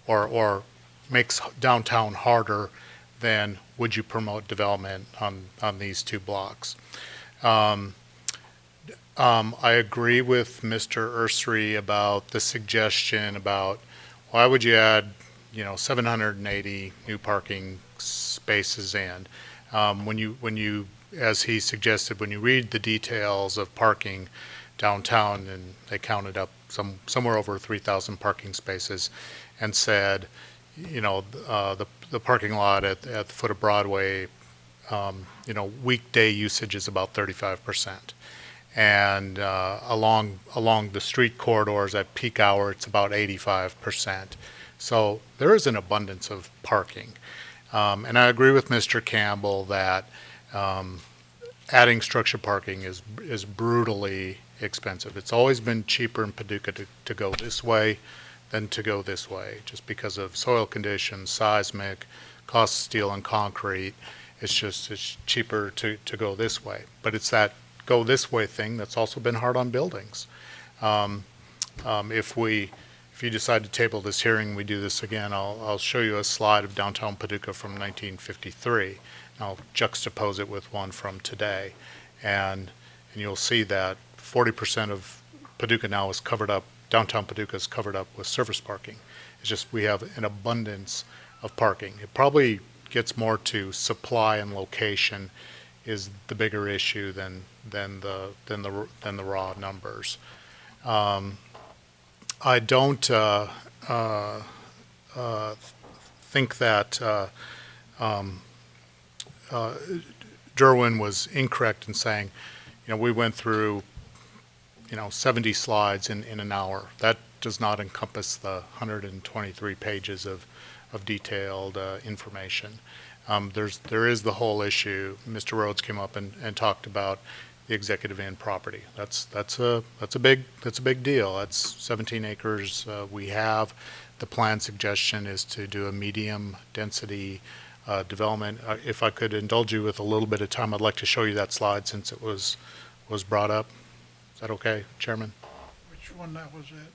or makes downtown harder than would you promote development on these 2 blocks. I agree with Mr. Ursary about the suggestion about why would you add, 780 new parking spaces in? When you, as he suggested, when you read the details of parking downtown, and they counted up somewhere over 3,000 parking spaces, and said, the parking lot at the foot of Broadway, weekday usage is about 35%. And along the street corridors at peak hour, it's about 85%. So there is an abundance of parking. And I agree with Mr. Campbell that adding structured parking is brutally expensive. It's always been cheaper in Paducah to go this way than to go this way, just because of soil conditions, seismic, cost of steel and concrete. It's cheaper to go this way. But it's that go this way thing that's also been hard on buildings. If you decide to table this hearing, we do this again, I'll show you a slide of downtown Paducah from 1953. And I'll juxtapose it with one from today. And you'll see that 40% of Paducah now is covered up, downtown Paducah is covered up with surface parking. It's just we have an abundance of parking. It probably gets more to supply and location is the bigger issue than the raw numbers. I don't think that Derwin was incorrect in saying, we went through 70 slides in an hour. That does not encompass the 123 pages of detailed information. There is the whole issue. Mr. Rhodes came up and talked about the executive inn property. That's a big deal. That's 17 acres. We have the plan suggestion is to do a medium density development. If I could indulge you with a little bit of time, I'd like to show you that slide since it was brought up. Is that okay, Chairman? Which one that was it?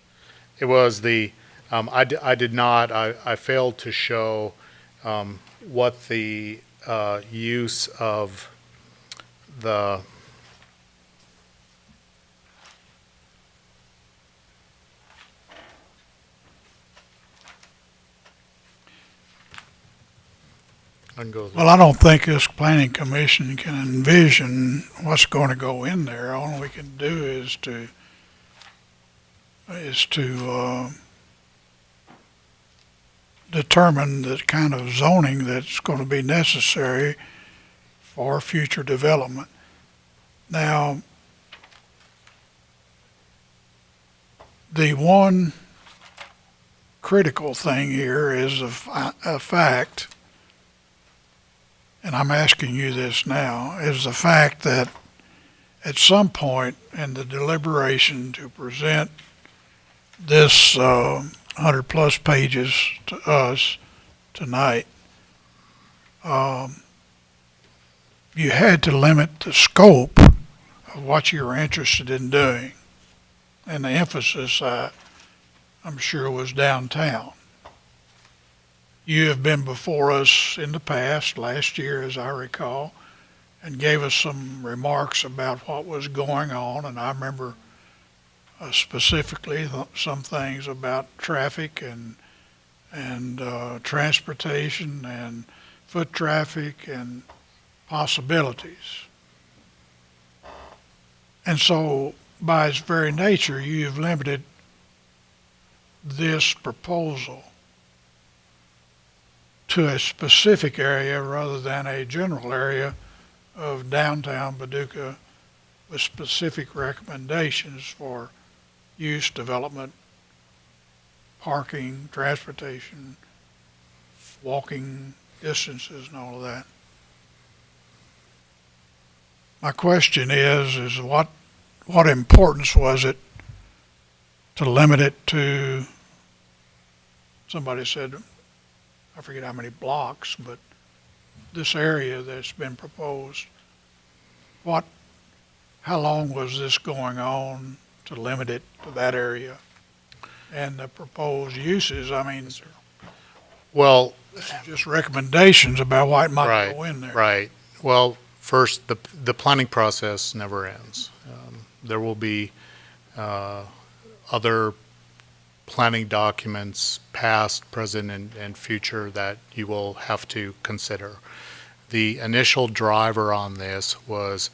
It was the, I failed to show what the use of the Well, I don't think this planning commission can envision what's going to go in there. All we can do is to determine the kind of zoning that's going to be necessary for future development. Now, the one critical thing here is a fact, and I'm asking you this now, is the fact that at some point in the deliberation to present this 100-plus pages to us tonight, you had to limit the scope of what you were interested in doing. And the emphasis, I'm sure, was downtown. You have been before us in the past, last year as I recall, and gave us some remarks about what was going on, and I remember specifically some things about traffic and transportation and foot traffic and possibilities. And so, by its very nature, you have limited this proposal to a specific area rather than a general area of downtown Paducah with specific recommendations for use, development, parking, transportation, walking distances, and all of that. My question is what importance was it to limit it to, somebody said, I forget how many blocks, but this area that's been proposed, how long was this going on to limit it to that area? And the proposed uses, I mean, Well, this is just recommendations about what might go in there. right. Well, first, the planning process never ends. There will be other planning documents, past, present, and future, that you will have to consider. The initial driver on this was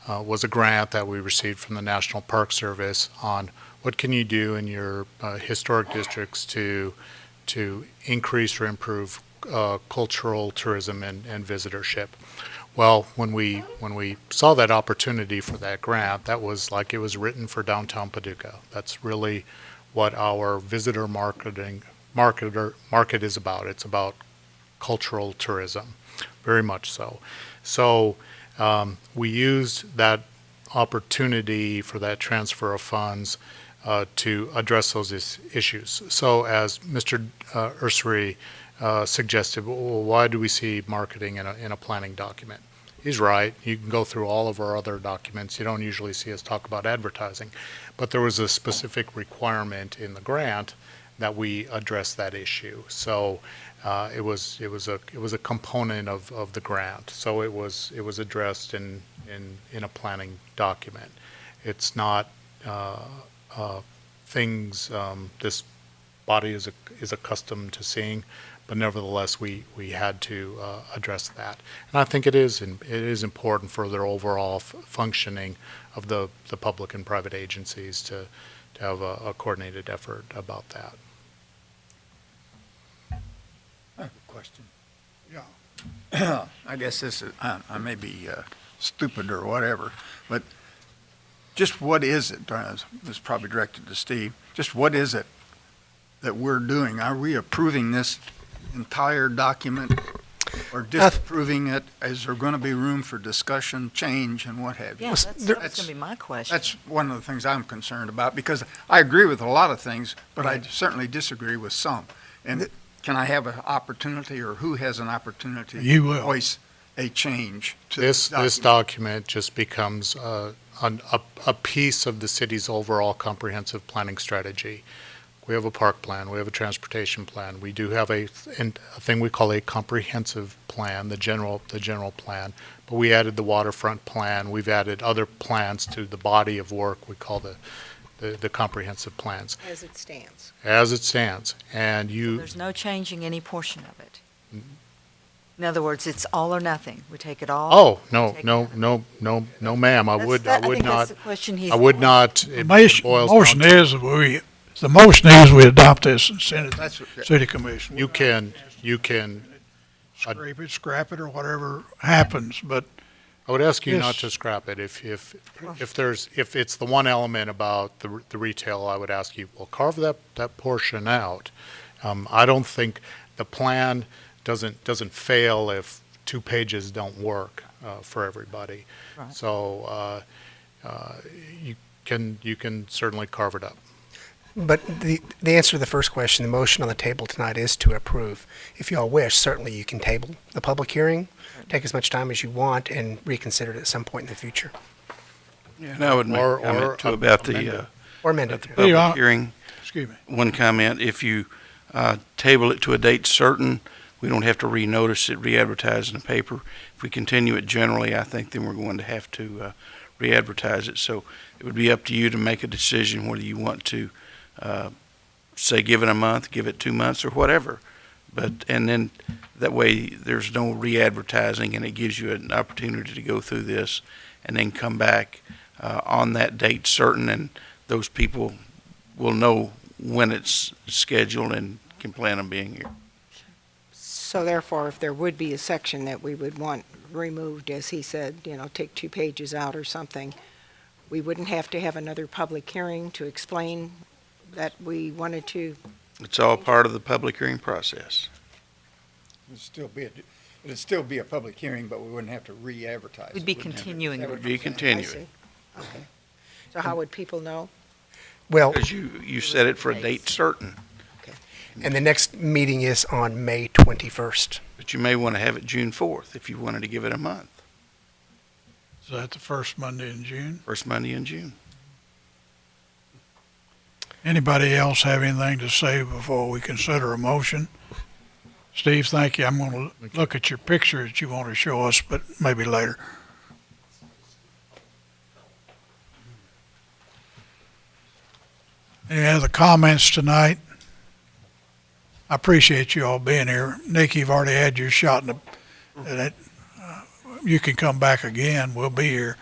a grant that we received from the National Park Service on what can you do in your historic districts to increase or improve cultural tourism and visitorship. Well, when we saw that opportunity for that grant, that was like it was written for downtown Paducah. That's really what our visitor market is about. It's about cultural tourism, very much so. So we used that opportunity for that transfer of funds to address those issues. So as Mr. Ursary suggested, well, why do we see marketing in a planning document? He's right. You can go through all of our other documents. You don't usually see us talk about advertising. But there was a specific requirement in the grant that we address that issue. So it was a component of the grant. So it was addressed in a planning document. It's not things this body is accustomed to seeing, but nevertheless we had to address that. And I think it is important for their overall functioning of the public and private agencies to have a coordinated effort about that. I have a question. Yeah. I guess this is, I may be stupid or whatever, but just what is it, this is probably directed to Steve, just what is it that we're doing? Are we approving this entire document or disapproving it? Is there going to be room for discussion, change, and what have you? Yeah, that's going to be my question. That's one of the things I'm concerned about, because I agree with a lot of things, but I certainly disagree with some. And can I have an opportunity, or who has an opportunity You to will. voice a change to This document? document just becomes a piece of the city's overall comprehensive planning strategy. We have a park plan, we have a transportation plan, we do have a thing we call a comprehensive plan, the general plan, but we added the waterfront plan, we've added other plans to the body of work we call the comprehensive plans. As it stands. As it stands, and There's no changing any portion of it. In other words, it's all or nothing. We take it all. Oh, take no, ma'am, I would I think not, that's the question he's I would asking. not. The It motion boils motion down to- is that we The motion is we adopt this and send it That's to what- city commission. You can, Scrape it, scrap it, or whatever happens, but I would ask you not Yes. to scrap it. If it's the one element about the retail, I would ask you, well, carve that portion out. I don't think the plan doesn't fail if 2 pages don't work, for everybody. Right. So, you can certainly carve it up. But the answer to the first question, the motion on the table tonight is to approve. If you all wish, certainly you can table the public hearing, take as much time as you want, and reconsider it at some point in the future. Yeah, and I would make Or- a comment or too about amend the, it. Or amend about it. the public hearing. excuse me. One comment, if you table it to a date certain, we don't have to renotice it, re-advertise in the paper. If we continue it generally, I think then we're going to have to re-advertise it. So it would be up to you to make a decision whether you want to say give it a month, give it 2 months, or whatever. And then that way there's no re-advertising, and it gives you an opportunity to go through this and then come back on that date certain, and those people will know when it's scheduled and can plan on being here. So therefore, if there would be a section that we would want removed, as he said, take 2 pages out or something, we wouldn't have to have another public hearing to explain that we wanted to. It's all part of the public hearing process. It'd still be a public hearing, but we wouldn't have to re-advertise. We'd be continuing. It would be I continuing. see. Okay. So how would people know? Well, Because you set it for a date certain, and the next meeting is on May 21st. but you may want to have it June 4th if you wanted to give it a month, Is that the first Monday in June? first Monday in June. Anybody else have anything to say before we consider a motion? Steve, thank you. I'm going to look at your picture that you want to show us, but maybe later. Any other comments tonight? I appreciate you all being here. Nick, you've already had your shot you can come back again. We'll be here.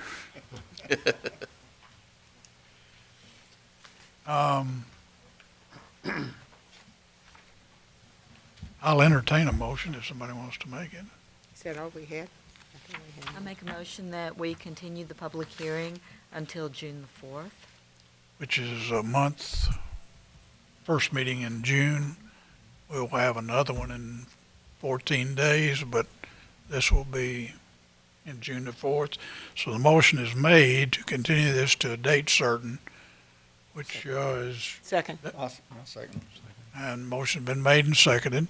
I'll entertain a motion if somebody wants to make it. Is that all we had? I think we had- I make a motion that we continue the public hearing until June the 4th. Which is a month, first meeting in June. We'll have another one in 14 days, but this will be in June the 4th. So the motion is made to continue this to a date certain, which is, Second. I'll second. and motion been made and seconded.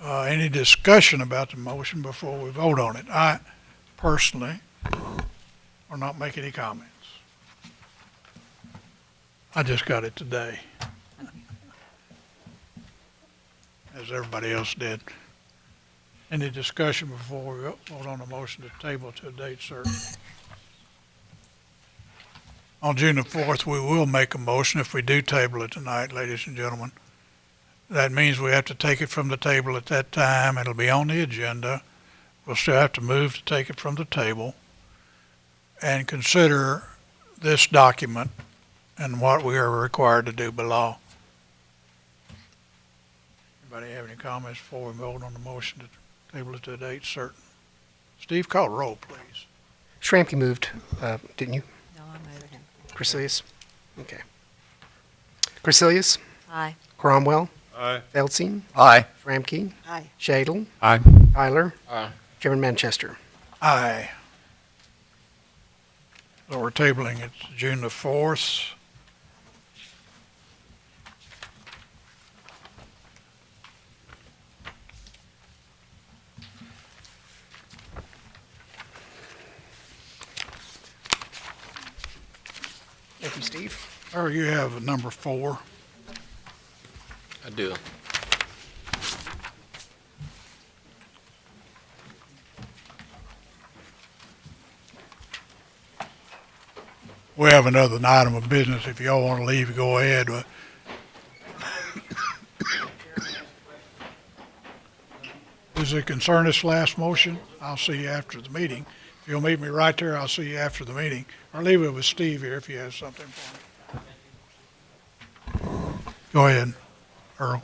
Any discussion about the motion before we vote on it? I personally will not make any comments. I just got it today, as everybody else did. Any discussion before we vote on the motion to table to a date certain? On June the 4th, we will make a motion if we do table it tonight, ladies and gentlemen. That means we have to take it from the table at that time. It'll be on the agenda. We'll still have to move to take it from the table and consider this document and what we are required to do below. Anybody have any comments before we vote on the motion to table it to a date certain? Steve, call the roll, please. Schramke moved, didn't you? No, I moved. Crecilius? Okay. Crecilius? Aye. Cromwell? Aye. Feldstein? Aye. Schramke? Aye. Shadle? Aye. Tyler? Aye. Chairman Manchester? Aye. So we're tabling it to June the 4th. Thank you, Steve. Or you have number 4. I do. We have another item of business. If y'all want to leave, go ahead. Does it concern this last motion? I'll see you after the meeting. If you'll meet me right there, I'll see you after the meeting. Or leave it with Steve here if he has something for me. Go ahead, Earl.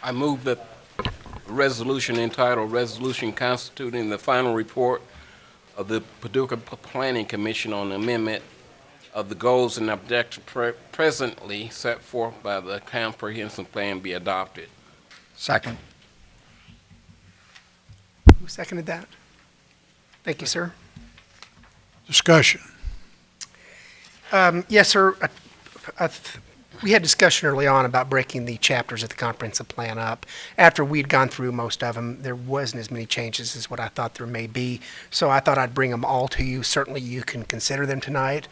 I move that a resolution entitled Resolution Constituting the Final Report of the Paducah Planning Commission on the Amendment of the Goals and Objectives presently set forth by the comprehensive plan be adopted. Second. Who seconded that? Thank you, sir. Discussion. Yes, sir. We had discussion early on about breaking the chapters of the comprehensive plan up. After we'd gone through most of them, there wasn't as many changes as what I thought there may be. So I thought I'd bring them all to you. Certainly you can consider them tonight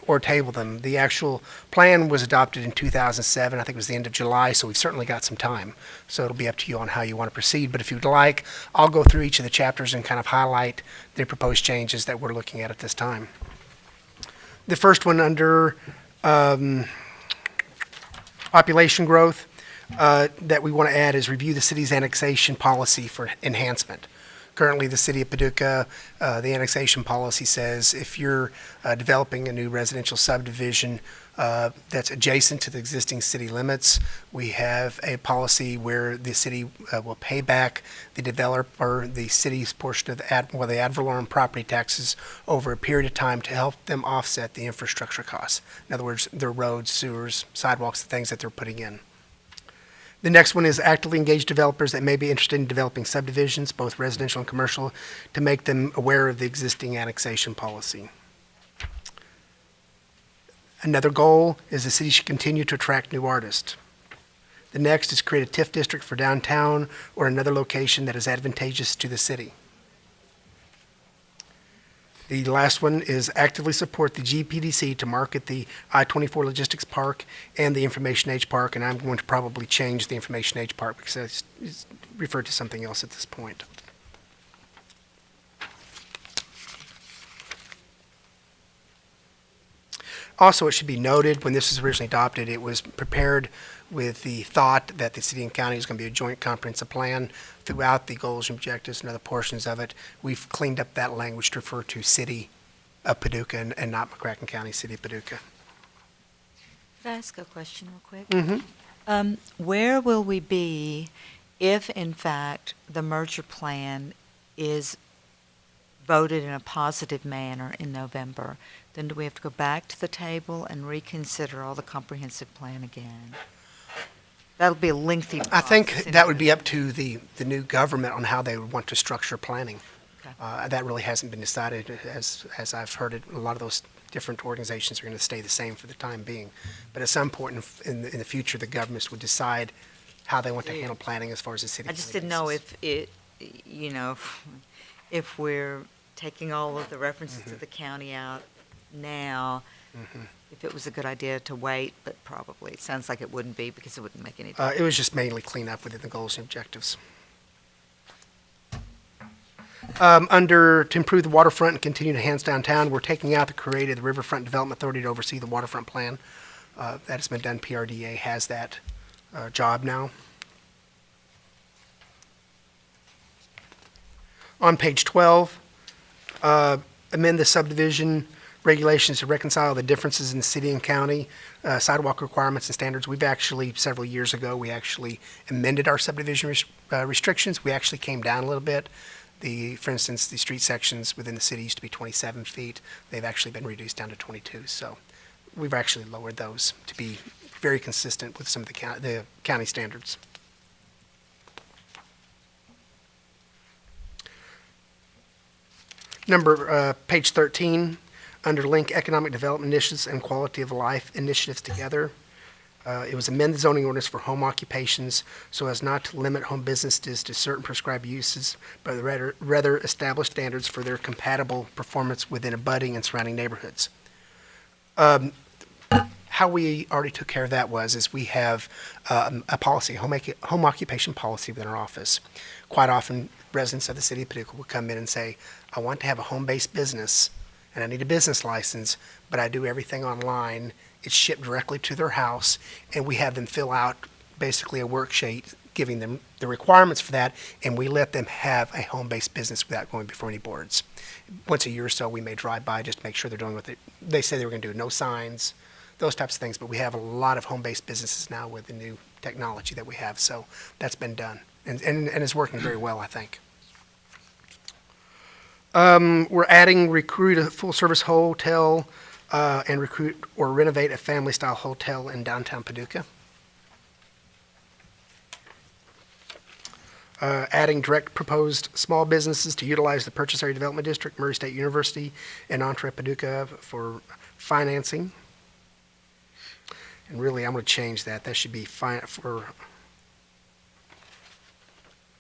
or table them. The actual plan was adopted in 2007. I think it was the end of July, so we've certainly got some time. So it'll be up to you on how you want to proceed. But if you'd like, I'll go through each of the chapters and kind of highlight the proposed changes that we're looking at this time. The first one under population growth that we want to add is review the city's annexation policy for enhancement. Currently, the city of Paducah, the annexation policy says if you're developing a new residential subdivision that's adjacent to the existing city limits, we have a policy where the city will pay back the developer the city's portion of the ad valorem property taxes over a period of time to help them offset the infrastructure costs. In other words, their roads, sewers, sidewalks, the things that they're putting in. The next one is actively engage developers that may be interested in developing subdivisions, both residential and commercial, to make them aware of the existing annexation policy. Another goal is the city should continue to attract new artists. The next is create a TIF district for downtown or another location that is advantageous to the city. The last one is actively support the GPDC to market the I-24 Logistics Park and the Information Age Park, and I'm going to probably change the Information Age Park because it's referred to something else at this point. Also, it should be noted, when this was originally adopted, it was prepared with the thought that the city and county is going to be a joint comprehensive plan throughout the goals and objectives and other portions of it. We've cleaned up that language to refer to City of Paducah and not McCracken County, City of Paducah. Could I ask a question real quick? Mm-hmm. Where will we be if, in fact, the merger plan is voted in a positive manner in November? Then do we have to go back to the table and reconsider all the comprehensive plan again? That'll be a lengthy process. I think that would be up to the new government on how they would want to structure planning. Okay. That really hasn't been decided. As I've heard it, a lot of those different organizations are going to stay the same for the time being. But at some point in the future, the governments would decide how they want to handle planning as far as the city. I just didn't know if it, you know, if we're taking all of the references to the county out now, if it was a good idea to wait, but probably, it sounds like it wouldn't be because it wouldn't make any difference. It was just mainly clean up within the goals and objectives. Under to improve the waterfront and continue to enhance downtown, we're taking out the created the Riverfront Development Authority to oversee the waterfront plan. That has been done. PRDA has that job now. On page 12, amend the subdivision regulations to reconcile the differences in the city and county sidewalk requirements and standards. We've actually, several years ago, we actually amended our subdivision restrictions. We actually came down a little bit. For instance, the street sections within the city used to be 27 feet. They've actually been reduced down to 22. So we've actually lowered those to be very consistent with some of the county standards. Page 13, under link economic development initiatives and quality of life initiatives together. It was amend the zoning ordinance for home occupations so as not to limit home businesses to certain prescribed uses, but rather establish standards for their compatible performance within abutting and surrounding neighborhoods. How we already took care of that is we have a policy, home occupation policy within our office. Quite often, residents of the city of Paducah will come in and say, I want to have a home-based business, and I need a business license, but I do everything online. It's shipped directly to their house, and we have them fill out basically a worksheet giving them the requirements for that, and we let them have a home-based business without going before any boards. Once a year or so, we may drive by just to make sure they're doing what they say they were going to do. No signs, those types of things. But we have a lot of home-based businesses now with the new technology that we have, so that's been done. And it's working very well, I think. We're adding recruit a full-service hotel and recruit or renovate a family-style hotel in downtown Paducah. Adding direct proposed small businesses to utilize the Purchase Area Development District, Murray State University, and Entre Paducah for financing. And really, I'm going to change that. That should be for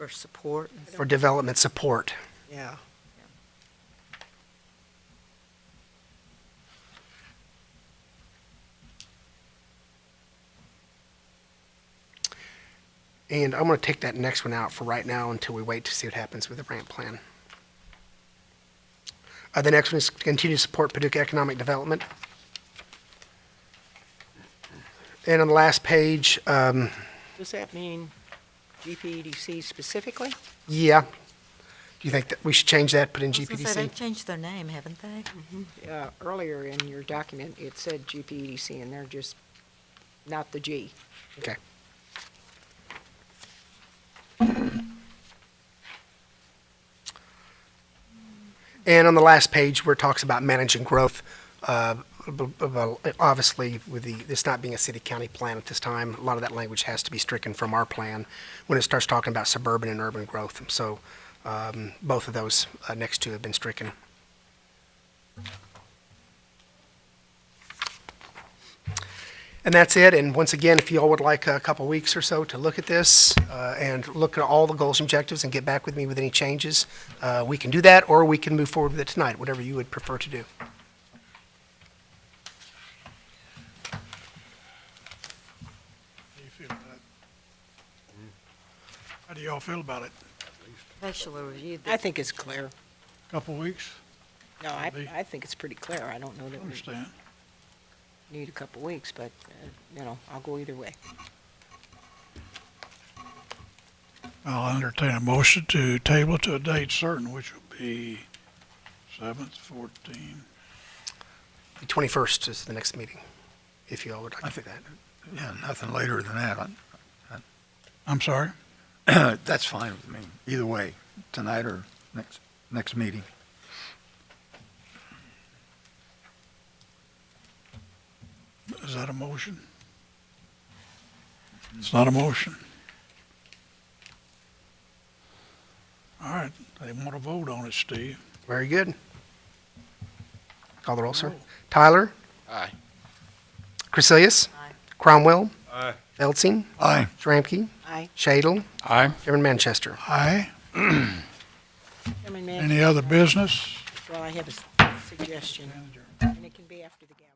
support. development support. Yeah. And I'm going to take that next one out for right now until we wait to see what happens with the ramp plan. The next one is to continue to support Paducah economic development. And on the last page, Does that mean GPDC specifically? yeah. Do you think that we should change that, put in I was gonna say, GPDC? they've changed their name, haven't they? Earlier in your document, it said GPDC, and they're just not the G. Okay. And on the last page where it talks about managing growth, obviously with this not being a city-county plan at this time, a lot of that language has to be stricken from our plan when it starts talking about suburban and urban growth. So both of those next two have been stricken. And that's it. And once again, if you all would like a couple weeks or so to look at this and look at all the goals and objectives and get back with me with any changes, we can do that, or we can move forward with it tonight, whatever you would prefer to do. How do you feel about it? How do y'all feel about it? They shall review I think it's clear. Couple weeks? No, I think it's pretty clear. I don't know that we Understand. need a couple weeks, but, I'll go either way. I'll entertain a motion to table to a date certain, which will be 7th, 14. The 21st is the next meeting, if you all would like to do that. Yeah, nothing later than that. I'm sorry? That's fine with me, either way, tonight or next meeting. Is that a motion? It's not a motion. All right, they want to vote on it, Steve. Very good. Call the roll, sir. Tyler? Aye. Crecilius? Aye. Cromwell? Aye. Beltzing? Aye. Schramke? Aye. Shadle? Aye. Chairman Manchester? Aye. Chairman, Any other business? well, I have a suggestion, and it can be after the gavel.